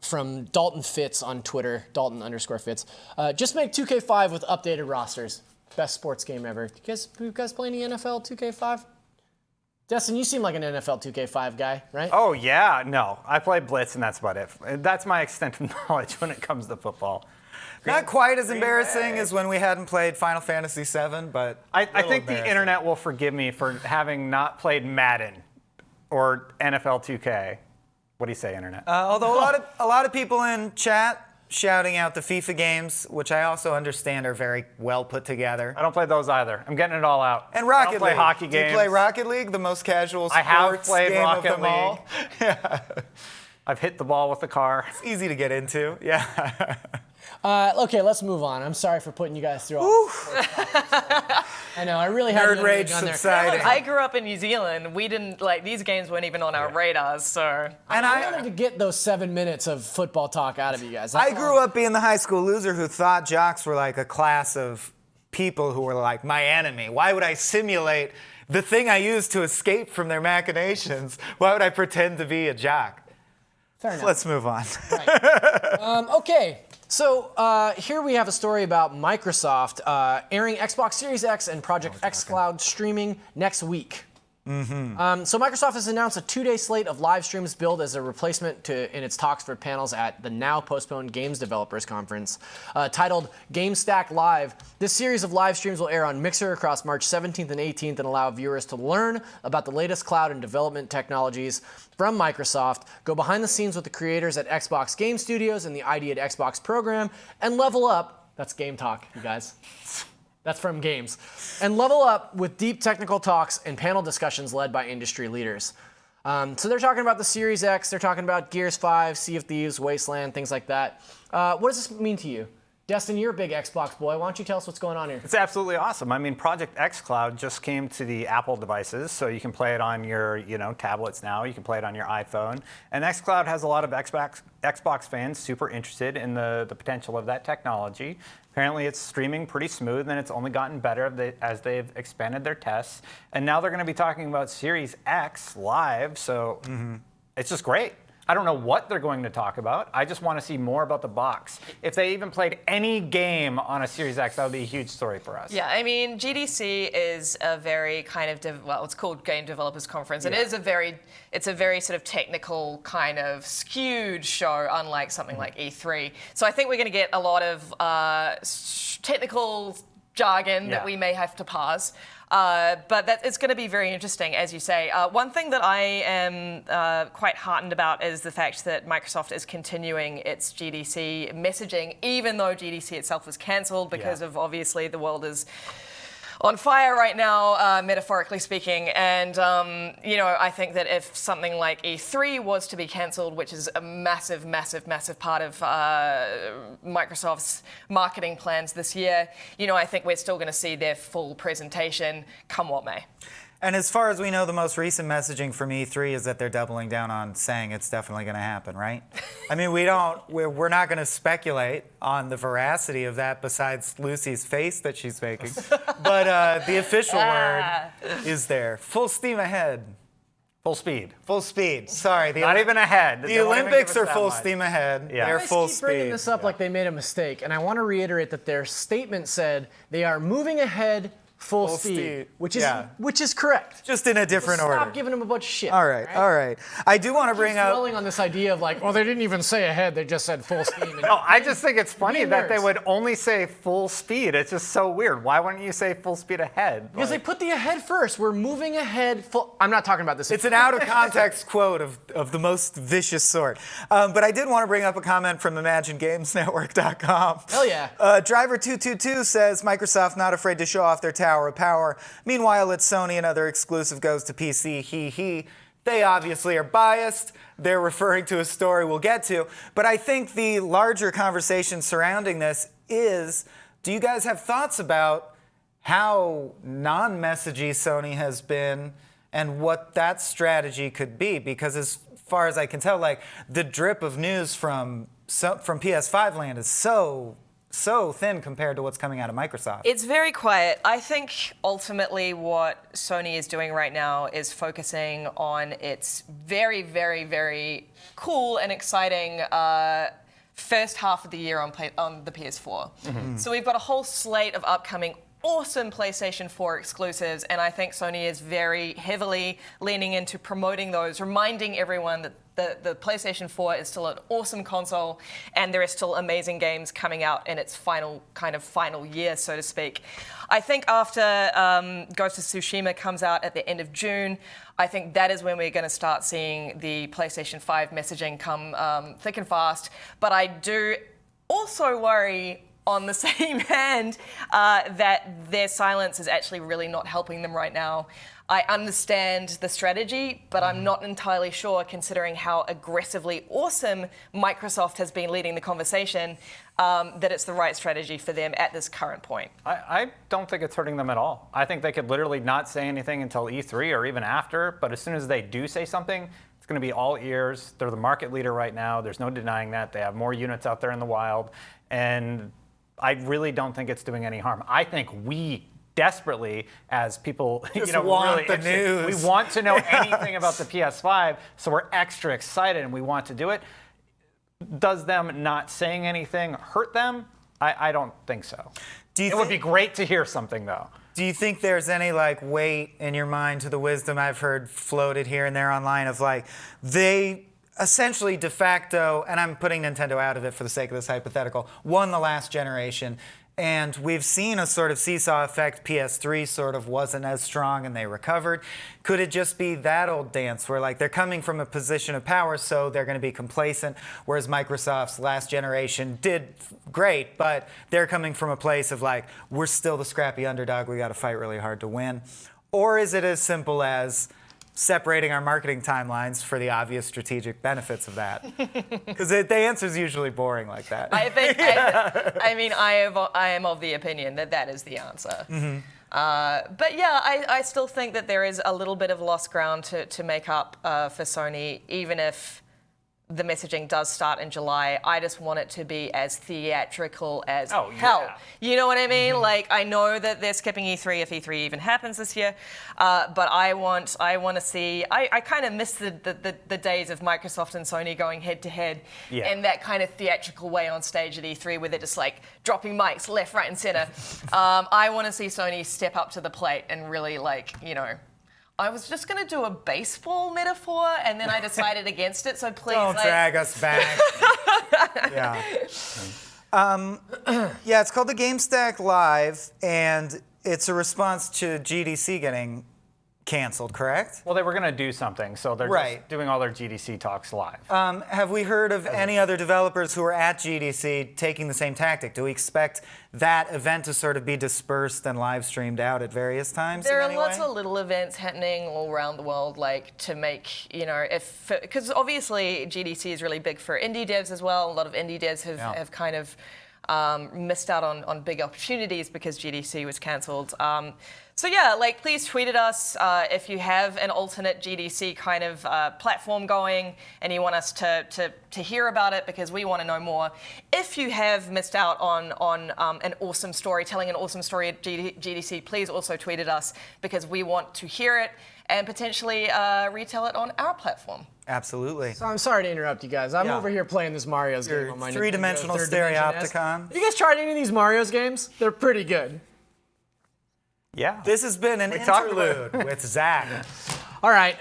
from Dalton Fitz on Twitter, Dalton_Fitz. Just make 2K5 with updated rosters. Best sports game ever. You guys play any NFL 2K5? Destin, you seem like an NFL 2K5 guy, right? Oh, yeah. No, I play Blitz, and that's about it. That's my extent of knowledge when it comes to football. Not quite as embarrassing as when we hadn't played Final Fantasy VII, but I think the internet will forgive me for having not played Madden or NFL 2K. What do you say, internet? although a lot of people in chat shouting out the FIFA games, which I also understand are very well put together. I don't play those either. I'm getting it all out. And Rocket I don't play League. hockey Do you games. play Rocket League, the most casual sports I have played game Rocket of them all? League. I've hit the ball with the car. It's easy to get into. Yeah. Okay, let's move on. I'm sorry for putting you guys through all I know, I really had Nerd rage subsiding. I grew up in New Zealand. We didn't, like, these games weren't even on our radars, so. And I wanted to get those 7 minutes of football talk out of you guys. I grew up being the high school loser who thought jocks were like a class of people who were like my enemy. Why would I simulate the thing I use to escape from their machinations? Why would I pretend to be a jock? Fair enough. Let's move on. Right. Okay, so here we have a story about Microsoft airing Xbox Series X and Project X Cloud streaming next week. So Microsoft has announced a 2-day slate of live streams billed as a replacement in its talks for panels at the now postponed Games Developers Conference. Titled GameStack Live, this series of live streams will air on Mixer across March 17th and 18th and allow viewers to learn about the latest cloud and development technologies from Microsoft, go behind the scenes with the creators at Xbox Game Studios and the ID at Xbox program, and level up. That's Game Talk, you guys. That's from Games. And level up with deep technical talks and panel discussions led by industry leaders. So they're talking about the Series X, they're talking about Gears 5, Sea of Thieves, Wasteland, things like that. What does this mean to you? Destin, you're a big Xbox boy. Why don't you tell us what's going on here? It's absolutely awesome. I mean, Project X Cloud just came to the Apple devices, so you can play it on your, tablets now. You can play it on your iPhone. And X Cloud has a lot of Xbox fans super interested in the potential of that technology. Apparently, it's streaming pretty smooth, and it's only gotten better as they've expanded their tests. And now they're going to be talking about Series X live, so it's just great. I don't know what they're going to talk about. I just want to see more about the box. If they even played any game on a Series X, that would be a huge story for us. Yeah, I mean, GDC is a very kind of, it's called Game Developers Conference. And it's a very sort of technical kind of skewed show, unlike something like E3. So I think we're going to get a lot of technical jargon that we may have to parse. But it's going to be very interesting, as you say. One thing that I am quite heartened about is the fact that Microsoft is continuing its GDC messaging, even though GDC itself was cancelled because of, obviously, the world is on fire right now, metaphorically speaking. And, I think that if something like E3 was to be cancelled, which is a massive, massive, massive part of Microsoft's marketing plans this year, I think we're still going to see their full presentation come what may. And as far as we know, the most recent messaging from E3 is that they're doubling down on saying it's definitely going to happen, right? I mean, we're not going to speculate on the veracity of that besides Lucy's face that she's making. But the official word is there. Full steam ahead. Full speed. Full speed. Sorry. Not even ahead. The Olympics are full steam ahead. Yeah. They're full keep speed. bringing this up like they made a mistake, and I want to reiterate that their statement said they are moving ahead full speed, which is correct. Just in a different order. Stop giving them a bunch of shit. All right. I do want to bring up dwelling on this idea of like, well, they didn't even say ahead; they just said full steam. And No, I just think it's funny Being that they nerds. would only say full speed. It's just so weird. Why wouldn't you say full speed ahead? because they put the ahead first. We're moving ahead. I'm not talking about this. It's an out of context quote of the most vicious sort. But I did want to bring up a comment from ImagineGamesNetwork.com. Hell yeah. Driver222 says Microsoft not afraid to show off their tower of power. Meanwhile, it's Sony and other exclusive goes to PC. He. They obviously are biased. They're referring to a story we'll get to. But I think the larger conversation surrounding this is, do you guys have thoughts about how non-messagey Sony has been and what that strategy could be? Because as far as I can tell, like the drip of news from PS5 land is so thin compared to what's coming out of Microsoft. It's very quiet. I think ultimately what Sony is doing right now is focusing on its very, very, very cool and exciting first half of the year on the PS4. So we've got a whole slate of upcoming awesome PlayStation 4 exclusives, and I think Sony is very heavily leaning into promoting those, reminding everyone that the PlayStation 4 is still an awesome console, and there are still amazing games coming out in its final year, so to speak. I think after Ghost of Tsushima comes out at the end of June, I think that is when we're going to start seeing the PlayStation 5 messaging come thick and fast. But I do also worry on the same hand that their silence is actually really not helping them right now. I understand the strategy, but I'm not entirely sure, considering how aggressively awesome Microsoft has been leading the conversation, that it's the right strategy for them at this current point. I don't think it's hurting them at all. I think they could literally not say anything until E3 or even after, but as soon as they do say something, it's going to be all ears. They're the market leader right now. There's no denying that. They have more units out there in the wild, and I really don't think it's doing any harm. I think we desperately, as people, want really the news. we want to know anything about the PS5, so we're extra excited and we want to do it. Does them not saying anything hurt them? I don't think so. It would be great to hear something, though. Do you think there's any weight in your mind to the wisdom I've heard floated here and there online of they essentially de facto, and I'm putting Nintendo out of it for the sake of this hypothetical, won the last generation. And we've seen a sort of seesaw effect. PS3 sort of wasn't as strong and they recovered. Could it just be that old dance where they're coming from a position of power, so they're going to be complacent, whereas Microsoft's last generation did great, but they're coming from a place of we're still the scrappy underdog, we got to fight really hard to win? Or is it as simple as separating our marketing timelines for the obvious strategic benefits of that? Because the answer's usually boring like that. I think, I am of the opinion that is the answer. But yeah, I still think that there is a little bit of lost ground to make up for Sony, even if the messaging does start in July. I just want it to be as theatrical as hell. Yeah. You know what I mean? I know that they're skipping E3 if E3 even happens this year, but I want to see. I kind of miss the days of Microsoft and Sony going head to head in that kind of theatrical way on stage at E3, where they're just dropping mics left, right, and center. I want to see Sony step up to the plate and really I was just going to do a baseball metaphor, and then I decided against it, so please. Don't drag us back. Yeah. Yeah, it's called the GameStack Live, and it's a response to GDC getting canceled, correct? Well, they were going to do something, so they're just doing all their GDC talks live. Have we heard of any other developers who are at GDC taking the same tactic? Do we expect that event to sort of be dispersed and live streamed out at various times? There are lots of little events happening all around the world, to make, because obviously GDC is really big for indie devs as well. A lot of indie devs have kind of missed out on big opportunities because GDC was cancelled. So yeah, please tweet at us if you have an alternate GDC kind of platform going and you want us to hear about it, because we want to know more. If you have missed out on an awesome story, telling an awesome story at GDC, please also tweet at us, because we want to hear it and potentially retell it on our platform. Absolutely. So I'm sorry to interrupt you guys. I'm over here playing this Mario's game on my three-dimensional stereopticon. Have you guys tried any of these Mario's games? They're pretty good. Yeah. This has been an interlude with Zach. All right,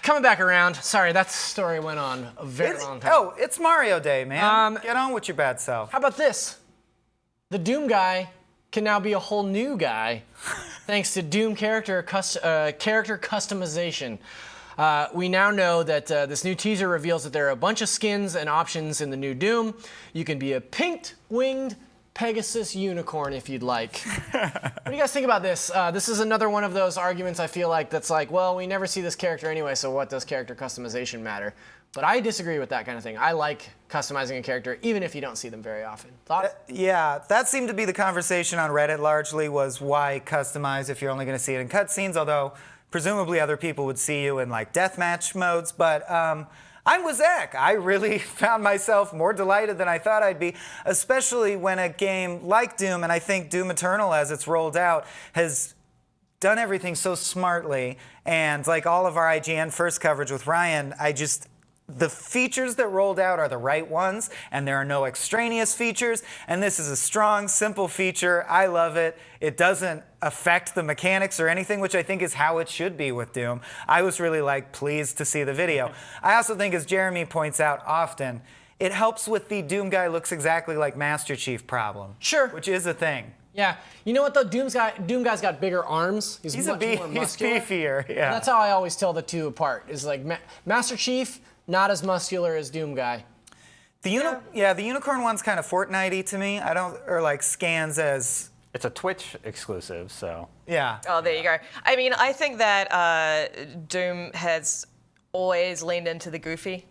coming back around. Sorry, that story went on a very long time. Oh, it's Mario Day, man. Get on with your bad self. How about this? The Doom guy can now be a whole new guy, thanks to Doom character customization. We now know that this new teaser reveals that there are a bunch of skins and options in the new Doom. You can be a pink-winged Pegasus unicorn if you'd like. What do you guys think about this? This is another one of those arguments I feel that's well, we never see this character anyway, so what does character customization matter? But I disagree with that kind of thing. I like customizing a character even if you don't see them very often. Thoughts? Yeah, that seemed to be the conversation on Reddit largely, was why customize if you're only going to see it in cutscenes, although presumably other people would see you in deathmatch modes. But I'm with Zach. I really found myself more delighted than I thought I'd be, especially when a game like Doom, and I think Doom Eternal as it's rolled out, has done everything so smartly. And like all of our IGN first coverage with Ryan, the features that rolled out are the right ones, and there are no extraneous features, and this is a strong, simple feature. I love it. It doesn't affect the mechanics or anything, which I think is how it should be with Doom. I was really pleased to see the video. I also think, as Jeremy points out often, it helps with the Doom guy looks exactly like Master Chief problem. Sure. Which is a thing. Yeah. You know what though? Doom guy's got bigger arms. He's much more muscular. He's beefier, yeah. That's how I always tell the two apart. Is Master Chief, not as muscular as Doom guy. The unicorn one's kind of Fortnite-y to me. Or like scans as. It's a Twitch exclusive, so. Yeah. Oh, there you go. I mean, I think that Doom has always leaned into the goofy.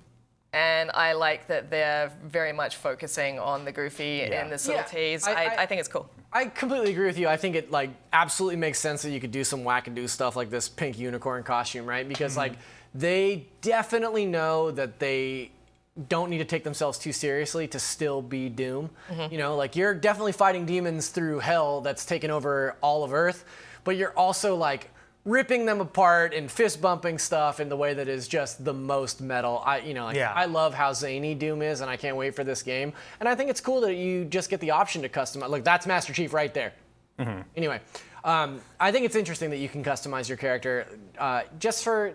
And I like that they're very much focusing on the goofy in this little tease. I think it's cool. I completely agree with you. I think it like absolutely makes sense that you could do some wackadoo stuff like this pink unicorn costume, right? Because like they definitely know that they don't need to take themselves too seriously to still be Doom. You know, like you're definitely fighting demons through hell that's taken over all of Earth, but you're also like ripping them apart and fist bumping stuff in the way that is just the most metal. I love how zany Doom is, and I can't wait for this game. And I think it's cool that you just get the option to customize. Look, that's Master Chief right there. Anyway, I think it's interesting that you can customize your character just for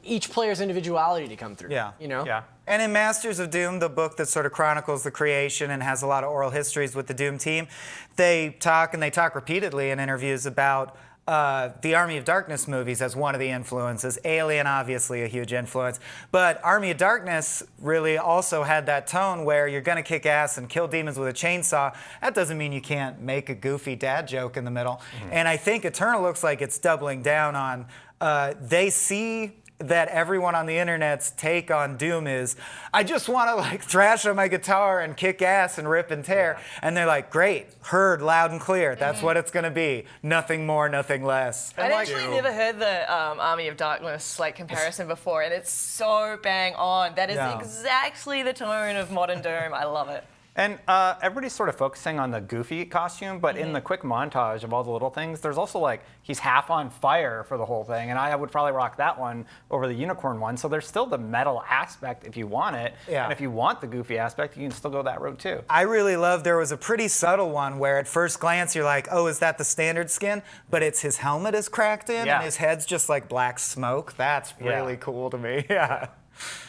each player's individuality to come through. Yeah. You know? Yeah. And in Masters of Doom, the book that sort of chronicles the creation and has a lot of oral histories with the Doom team, they talk repeatedly in interviews about the Army of Darkness movies as one of the influences. Alien, obviously, a huge influence. But Army of Darkness really also had that tone where you're going to kick ass and kill demons with a chainsaw. That doesn't mean you can't make a goofy dad joke in the middle. And I think Eternal looks like it's doubling down on, they see that everyone on the internet's take on Doom is, I just want to like thrash on my guitar and kick ass and rip and tear. And they're like, great, heard loud and clear. That's what it's going to be. Nothing more, nothing less. I'd actually never heard the Army of Darkness like comparison before, and it's so bang on. That is exactly the tone of modern Doom. I love it. And everybody's sort of focusing on the goofy costume, but in the quick montage of all the little things, there's also like, he's half on fire for the whole thing, and I would probably rock that one over the unicorn one. So there's still the metal aspect if you want it, and if you want the goofy aspect, you can still go that route too. I really love, there was a pretty subtle one where at first glance you're like, oh, is that the standard skin? But it's his helmet is cracked in, and his head's just like black smoke. That's really cool to me,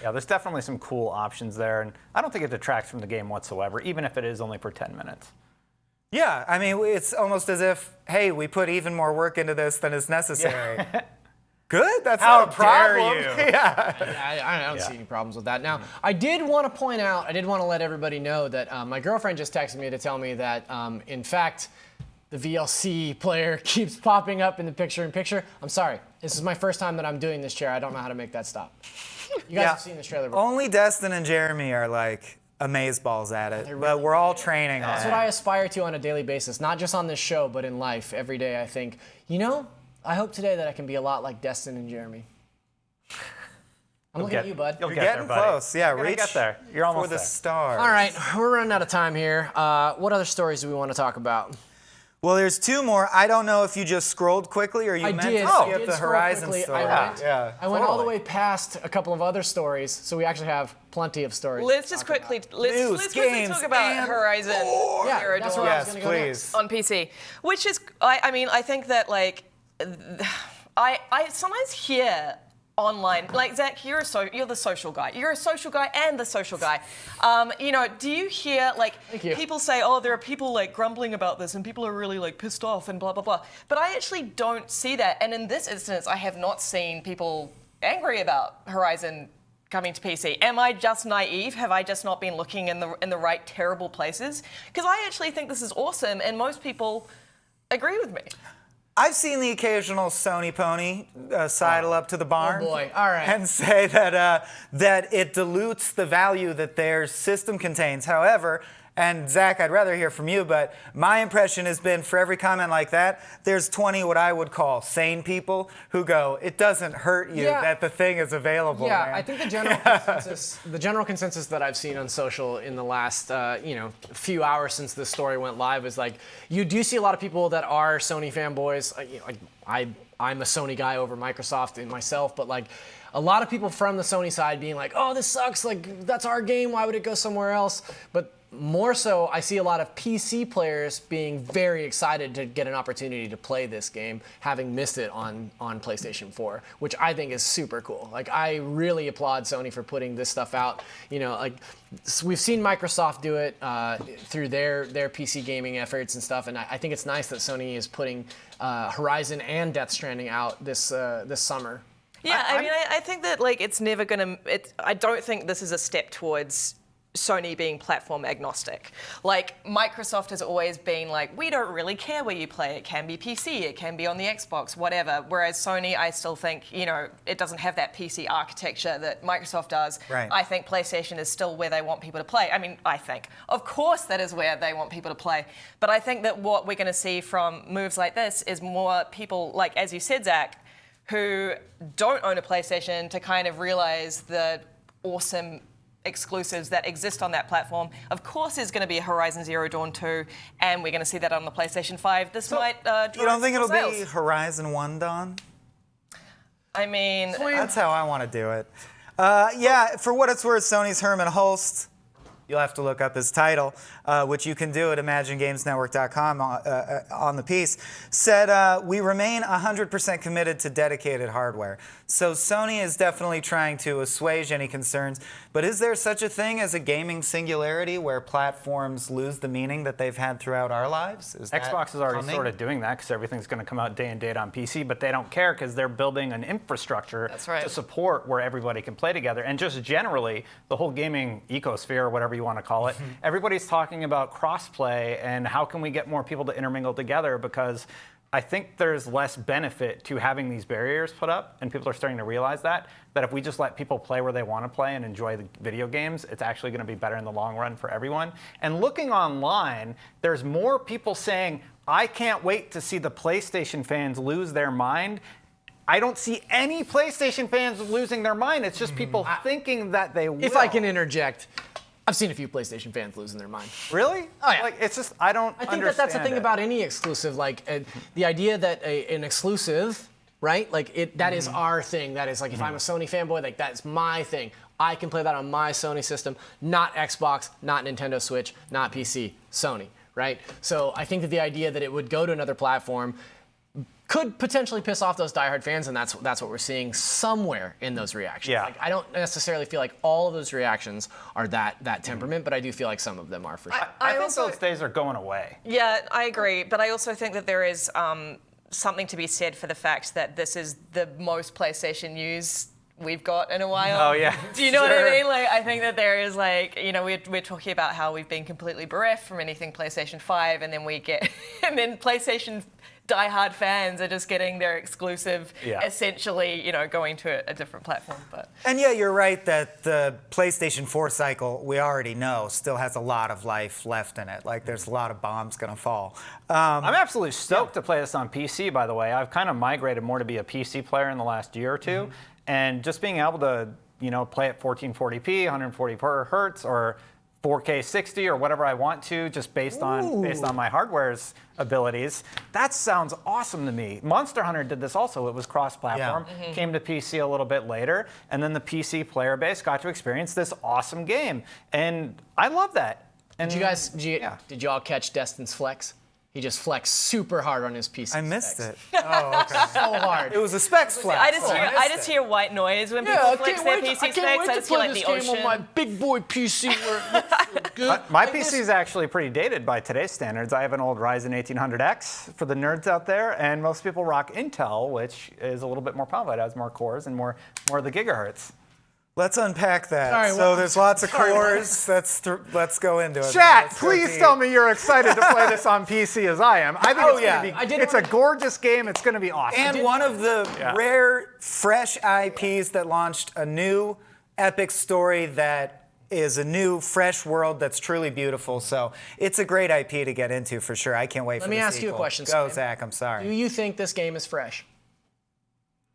Yeah, there's definitely some cool options there, and I don't think it detracts from the game whatsoever, even if it is only for 10 minutes. Yeah, I mean, it's almost as if, hey, we put even more work into this than is necessary. Good, that's not a problem. I don't see any problems with that. Now, I did want to point out, I did want to let everybody know that my girlfriend just texted me to tell me that, in fact, the VLC player keeps popping up in the picture-in-picture. I'm sorry. This is my first time that I'm doing this chair. I don't know how to make that stop. You guys have seen this trailer before. Only Destin and Jeremy are like amazeballs at it, but we're all training on it. That's what I aspire to on a daily basis, not just on this show, but in life. Every day I think, you know, I hope today that I can be a lot like Destin and Jeremy. I'm looking at you, bud. You're getting close. Yeah, reach get there. You're almost for the there. stars. All right, we're running out of time here. What other stories do we want to talk about? Well, there's two more. I don't know if you just scrolled quickly or you meant to skip the Horizon story. I went all the way past a couple of other stories, so we actually have plenty of stories. Let's just quickly talk about Horizon Zero that's Dawn where I was gonna go next. on PC, which is I think that like I sometimes hear online, like Zach, you're the social guy. You're a social guy and the social guy. You know, do you hear like people say, oh, there are people like grumbling about this and people are really like pissed off and blah blah blah. But I actually don't see that. And in this instance, I have not seen people angry about Horizon coming to PC. Am I just naive? Have I just not been looking in the right terrible places? Because I actually think this is awesome, and most people agree with me. I've seen the occasional Sony pony sidle up to the barn All right. and say that that it dilutes the value that their system contains. However, and Zach, I'd rather hear from you, but my impression has been for every comment like that, there's 20 what I would call sane people who go, it doesn't hurt you that the thing is available. Yeah, man. I think the general consensus that I've seen on social in the last few hours since this story went live is like you do see a lot of people that are Sony fanboys. I'm a Sony guy over Microsoft and myself, but like a lot of people from the Sony side being like, oh, this sucks. Like that's our game. Why would it go somewhere else? But more so, I see a lot of PC players being very excited to get an opportunity to play this game, having missed it on PlayStation 4, which I think is super cool. Like, I really applaud Sony for putting this stuff out. You know, like, we've seen Microsoft do it through their PC gaming efforts and stuff, and I think it's nice that Sony is putting Horizon and Death Stranding out this summer. Yeah, I mean, I think that, like, it's never gonna, I don't think this is a step towards Sony being platform agnostic. Like, Microsoft has always been like, we don't really care where you play. It can be PC, it can be on the Xbox, whatever. Whereas Sony, I still think, it doesn't have that PC architecture that Microsoft does. Right. I think PlayStation is still where they want people to play. I mean, I think. Of course that is where they want people to play. But I think that what we're going to see from moves like this is more people, like, as you said, Zach, who don't own a PlayStation to kind of realize the awesome exclusives that exist on that platform. Of course there's going to be a Horizon Zero Dawn 2, and we're going to see that on the PlayStation 5. This might drive You don't think it'll sales. be Horizon 1 Dawn? I mean... That's how I want to do it. Yeah, for what it's worth, Sony's Herman Hulst, you'll have to look up his title, which you can do at ImagineGamesNetwork.com on the piece, said, we remain 100% committed to dedicated hardware. So Sony is definitely trying to assuage any concerns, but is there such a thing as a gaming singularity where platforms lose the meaning that they've had throughout our lives? Is that Xbox is already coming? sort of doing that because everything's going to come out day and date on PC, but they don't care because they're building an infrastructure That's right. to support where everybody can play together. And just generally, the whole gaming ecosphere, whatever you want to call it, everybody's talking about crossplay and how can we get more people to intermingle together, because I think there's less benefit to having these barriers put up, and people are starting to realize that if we just let people play where they want to play and enjoy the video games, it's actually going to be better in the long run for everyone. And looking online, there's more people saying, I can't wait to see the PlayStation fans lose their mind. I don't see any PlayStation fans losing their mind. It's just people thinking that they will. If I can interject, I've seen a few PlayStation fans losing their mind. Really? Oh, yeah. Like, it's just, I don't I think that's the thing about any exclusive. Like, the idea that an exclusive, right? Like, that is our thing. That is, like, if I'm a Sony fanboy, like, that's my thing. I can play that on my Sony system, not Xbox, not Nintendo Switch, not PC, Sony, right? So I think that the idea that it would go to another platform could potentially piss off those diehard fans, and that's what we're seeing somewhere in those reactions. Yeah. Like, I don't necessarily feel like all of those reactions are that temperament, but I do feel like some of them are for sure. I think also- those days are going away. Yeah, I agree. But I also think that there is something to be said for the fact that this is the most PlayStation news we've got in a while. Oh, yeah. Do you know what I Sure. mean? Like, I think that there is, like, we're talking about how we've been completely bereft from anything PlayStation 5, and then and then PlayStation diehard fans are just getting their exclusive, essentially, going to a different platform. But And yeah, you're right that the PlayStation 4 cycle, we already know, still has a lot of life left in it. Like, there's a lot of bombs going to fall. I'm absolutely stoked to play this on PC, by the way. I've kind of migrated more to be a PC player in the last year or two. And just being able to, play at 1440p, 140 hertz, or 4K 60 or whatever I want to, just based on my hardware's abilities. That sounds awesome to me. Monster Hunter did this also. It was cross-platform, came to PC a little bit later, and then the PC player base got to experience this awesome game. And I love that. And Did you all catch Destin's flex? He just flexed super hard on his PC. I missed specs. it. Oh, okay. So hard. It was a specs flex. I just hear white noise when people flex their PC specs. I just feel like the ocean. on my big boy PC where it looks so good. My PC is actually pretty dated by today's standards. I have an old Ryzen 1800X for the nerds out there, and most people rock Intel, which is a little bit more powerful. It has more cores and more of the gigahertz. Let's unpack that. Sorry, So there's lots of cores. Let's go into it. Chat, Let's go please deep. tell me you're excited to play this on PC as I am. I think Oh, it's yeah. gonna be. It's a gorgeous game. It's going to be awesome. And one of the rare, fresh IPs that launched a new epic story that is a new, fresh world that's truly beautiful. So it's a great IP to get into for sure. I can't wait for the Let me ask you a sequel. question, Go, Sam. Zach. I'm Do sorry. you think this game is fresh?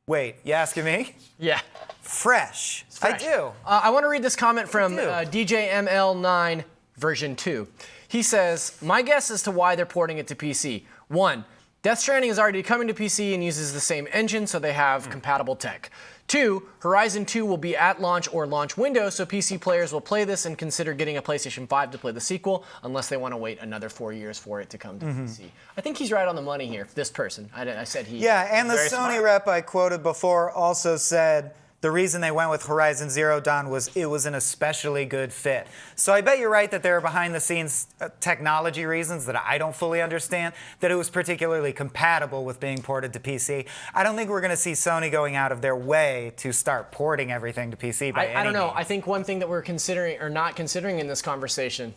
Wait, you asking me? Yeah. Fresh. Fresh. I do. I want to read this comment from do. DJML9 version 2. He says, my guess as to why they're porting it to PC. 1, Death Stranding is already coming to PC and uses the same engine, so they have compatible tech. 2, Horizon 2 will be at launch or launch window, so PC players will play this and consider getting a PlayStation 5 to play the sequel, unless they want to wait another 4 years for it to come to PC. I think he's right on the money here, this person. I said he. Yeah, and the Very Sony smart. rep I quoted before also said, the reason they went with Horizon Zero Dawn was it was an especially good fit. So I bet you're right that there are behind-the-scenes technology reasons that I don't fully understand, that it was particularly compatible with being ported to PC. I don't think we're going to see Sony going out of their way to start porting everything to PC by any I don't know. means. I think one thing that we're considering or not considering in this conversation,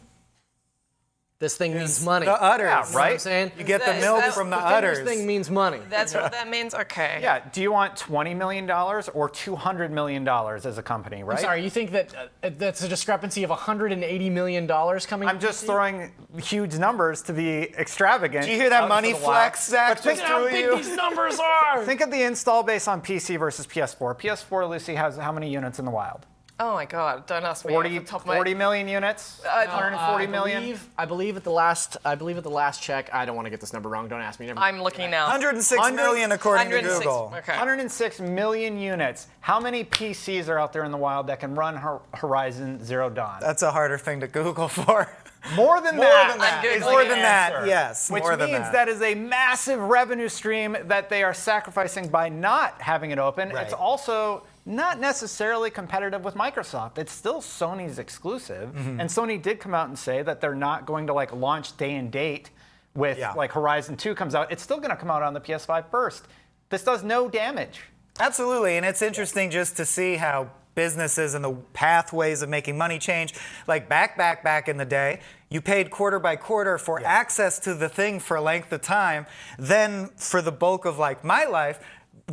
this thing means money. The udders, Yeah, You know what I'm right? saying? You get the Is milk that- from the This udders. thing means money. That's what that means? Okay. Yeah, do you want $20 million or $200 million as a company, right? I'm sorry, you think that that's a discrepancy of $180 million coming? I'm just throwing huge numbers to be extravagant. Do you hear that out money into the wild. flex, Zach? But think just how through big you? these numbers are. Think of the install base on PC versus PS4. PS4, Lucy, has how many units in the wild? Oh my God! Don't ask me. off 40, the top of my- 40 million units? 140 million? I believe at the last check. I don't want to get this number wrong. Don't ask me. Never. I'm looking now. 106 million according to 106 Google. Okay. 106 million units. How many PCs are out there in the wild that can run Horizon Zero Dawn? That's a harder thing to Google for. More than More that. than that. Googling More the than that, answer. yes. Which more than means that is a massive revenue stream that they are sacrificing by not having it open. Right. It's also not necessarily competitive with Microsoft. It's still Sony's exclusive. Mm-hmm. And Sony did come out and say that they're not going to like launch day and date with like Horizon 2 comes out. It's still going to come out on the PS5 first. This does no damage. Absolutely, and it's interesting just to see how businesses and the pathways of making money change. Like back in the day, you paid quarter by quarter for access to the thing for a length of time. Then for the bulk of like my life,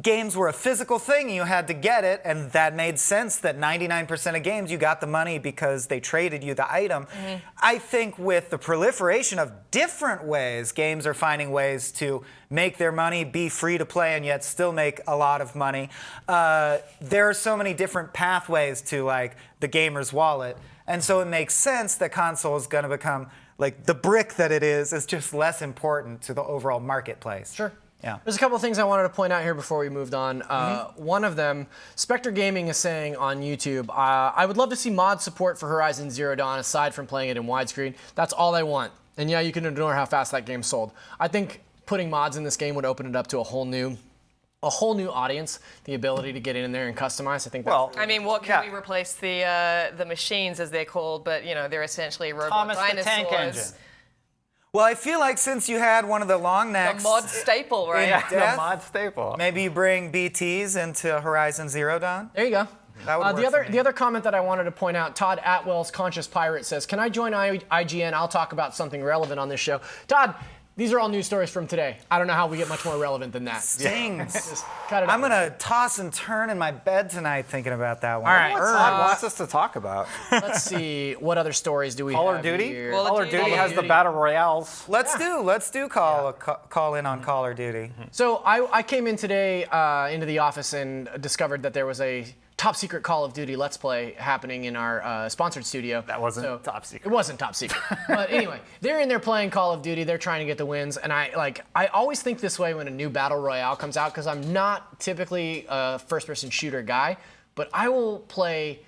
games were a physical thing. You had to get it, and that made sense that 99% of games you got the money because they traded you the item. I think with the proliferation of different ways, games are finding ways to make their money, be free to play, and yet still make a lot of money. There are so many different pathways to like the gamer's wallet, and so it makes sense that console is going to become like the brick that it is just less important to the overall marketplace. Sure. Yeah. There's a couple of things I wanted to point out here before we moved on. One of them, Spectre Gaming is saying on YouTube, I would love to see mod support for Horizon Zero Dawn aside from playing it in widescreen. That's all I want. And yeah, you can ignore how fast that game sold. I think putting mods in this game would open it up to a whole new audience, the ability to get in there and customize. I think that's I mean, what can we replace the machines as they're called? But you know, they're essentially robot Thomas the dinosaurs. Tank Engine. Well, I feel like since you had one of the long necks, The mod staple, right? Yeah. The mod staple. maybe you bring BTs into Horizon Zero Dawn. There you go. That would work for me. The other comment that I wanted to point out, Todd Atwell's Conscious Pirate says, "Can I join IGN? I'll talk about something relevant on this show." Todd, these are all news stories from today. I don't know how we get much more relevant than that. Stings. Just cut it I'm out. gonna toss and turn in my bed tonight thinking about that one. All right. What Todd wants us to talk about. Let's see. What other stories do we Call have of Duty? here? Call of Duty has the Duty. battle royales. Let's do call in on Call of Duty. So I came in today into the office and discovered that there was a top secret Call of Duty Let's Play happening in our sponsored studio. That wasn't top secret. It wasn't top secret. But anyway, they're in there playing Call of Duty. They're trying to get the wins. And I always think this way when a new battle royale comes out because I'm not typically a first-person shooter guy, but I will play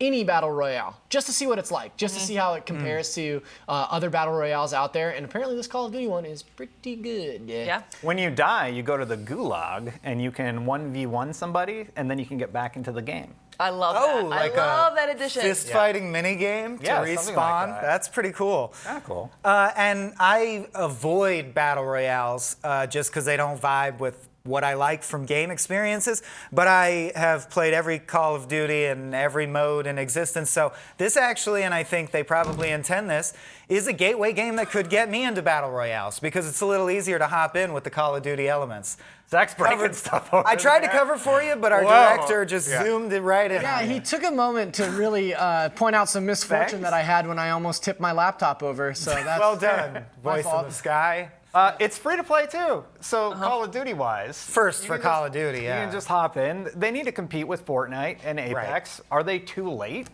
any battle royale just to see what it's like, just to see how it compares to other battle royales out there. And apparently this Call of Duty one is pretty good. Yeah. When you die, you go to the gulag and you can 1v1 somebody and then you can get back into the game. I love Oh, that. like I love a that addition. fist fighting mini game to Yeah, respawn. something like that. That's pretty cool. Kind of cool. And I avoid battle royales just because they don't vibe with what I like from game experiences, but I have played every Call of Duty and every mode in existence. So this actually, and I think they probably intend this, is a gateway game that could get me into battle royales because it's a little easier to hop in with the Call of Duty elements. Zach's breaking stuff over I tried to there. cover for you, but our Whoa. director just zoomed it right in. Yeah, on he you. took a moment to really point out some misfortune Thanks. that I had when I almost tipped my laptop over. So that's Well done, voice fault. of the sky. It's free to play too. So Call of Duty wise. First you for can Call just- of Duty, yeah. You can just hop in. They need to compete with Fortnite and Apex. Are they too late?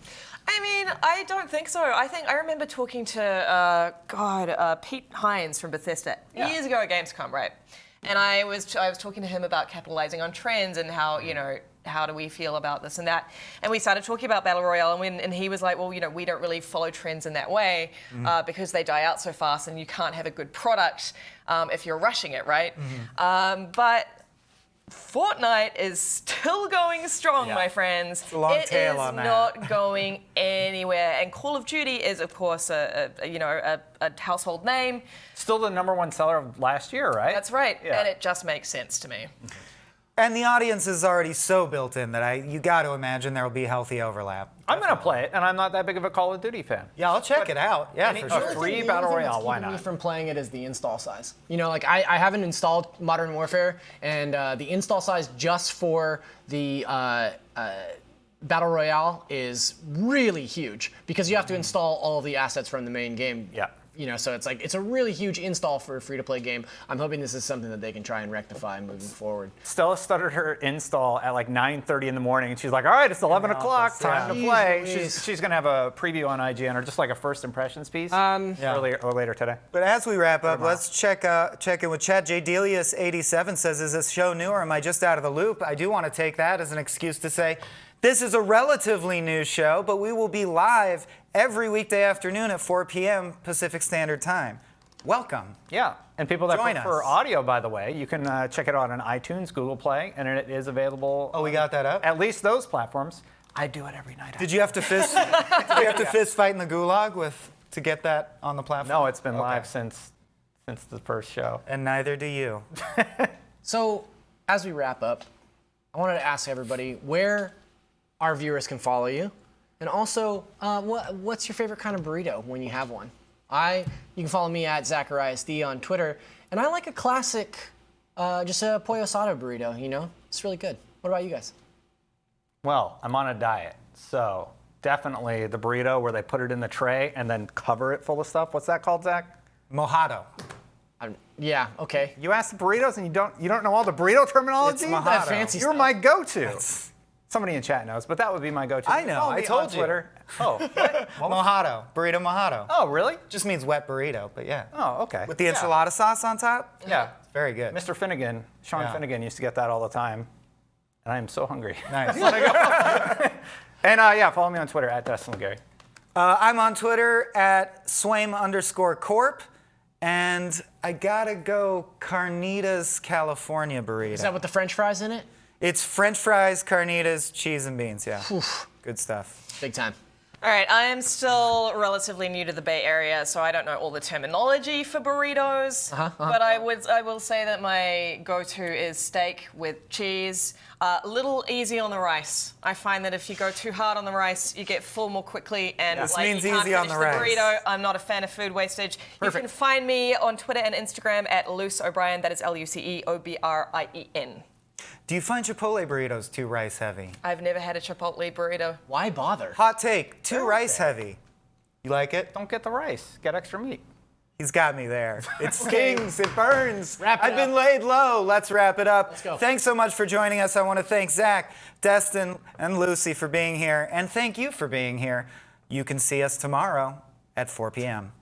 I mean, I don't think so. I remember talking to Pete Hines from Bethesda years ago at Gamescom, right? And I was talking to him about capitalizing on trends and how how do we feel about this and that. And we started talking about Battle Royale, and he was like, well, we don't really follow trends in that way because they die out so fast and you can't have a good product if you're rushing it, right? But Fortnite is still going strong, my friends. It's a long tail on that. It is not going anywhere. And Call of Duty is, of course, a household name. Still the #1 seller of last year, right? That's right. Yeah. And it just makes sense to me. And the audience is already so built in that you got to imagine there will be healthy overlap. I'm going to play it, and I'm not that big of a Call of Duty fan. Yeah, I'll check it out. Yeah, any- for a sure. free The battle only thing royale, that's why keeping not? me from playing it is the install size. You know, like I haven't installed Modern Warfare, and the install size just for the battle royale is really huge because you have to install all of the assets from the main game. Yeah. You know, so it's a really huge install for a free-to-play game. I'm hoping this is something that they can try and rectify moving forward. Stella started her install at like 9:30 in the morning, and she's like, all right, it's 11 o'clock, time to play. Jeez. She's going to have a preview on IGN, or just like a first impressions piece Yeah. earlier or later today. But as we wrap up, let's check in with chat. JDelius87 says, is this show new or am I just out of the loop? I do want to take that as an excuse to say, this is a relatively new show, but we will be live every weekday afternoon at 4 p.m. Pacific Standard Time. Welcome. Yeah, and people that Join prefer us. audio, by the way, you can check it out on iTunes, Google Play, and it is available. Oh, we got that up? At least those platforms. I do it every night. Did you have to fist? Did you have to fist fight in the gulag to get that on the platform? No, it's been live since the first show. And neither do you. So, as we wrap up, I wanted to ask everybody where our viewers can follow you, and also what's your favorite kind of burrito when you have one. You can follow me at ZachariasD on Twitter, and I like a classic, just a pollo asado burrito. You know, it's really good. What about you guys? Well, I'm on a diet, so definitely the burrito where they put it in the tray and then cover it full of stuff. What's that called, Zach? Mojado. Yeah, okay. You ask the burritos and you don't know all the burrito terminology? It's mojado. That fancy You're stuff. my go-to. Somebody in chat knows, but that would be my go-to. I know, Follow I me told on you. Twitter. Oh, Mojado. Burrito mojado. oh, really? Just means wet burrito, but yeah. Oh, okay. With the enchilada sauce on top? Yeah. It's very good. Mr. Finnegan, Sean Yeah. Finnegan used to get that all the time, and I am so hungry. Nice. And yeah, follow me on Twitter at Dustin Gary. I'm on Twitter at Swaim_corp. And I gotta go Carnitas California burrito. Is that with the French fries in it? It's French fries, carnitas, cheese, and beans, yeah. Good stuff. Big time. All right, I am still relatively new to the Bay Area, so I don't know all the terminology for burritos. But I will say that my go-to is steak with cheese. A little easy on the rice. I find that if you go too hard on the rice, you get full more quickly, and This like means you can't easy on finish the rice. burrito. I'm not a fan of food wastage. You can find me on Twitter and Instagram at Luce O'Brien. That is LuceObrien. Do you find Chipotle burritos too rice heavy? I've never had a Chipotle burrito. Why bother? Hot take, too rice heavy. You like it? Don't get the rice. Get extra meat. He's got me there. It stings, it burns. Wrap it I've been up. laid low. Let's wrap it up. Let's go. Thanks so much for joining us. I want to thank Zach, Destin, and Lucy for being here. And thank you for being here. You can see us tomorrow at 4 p.m.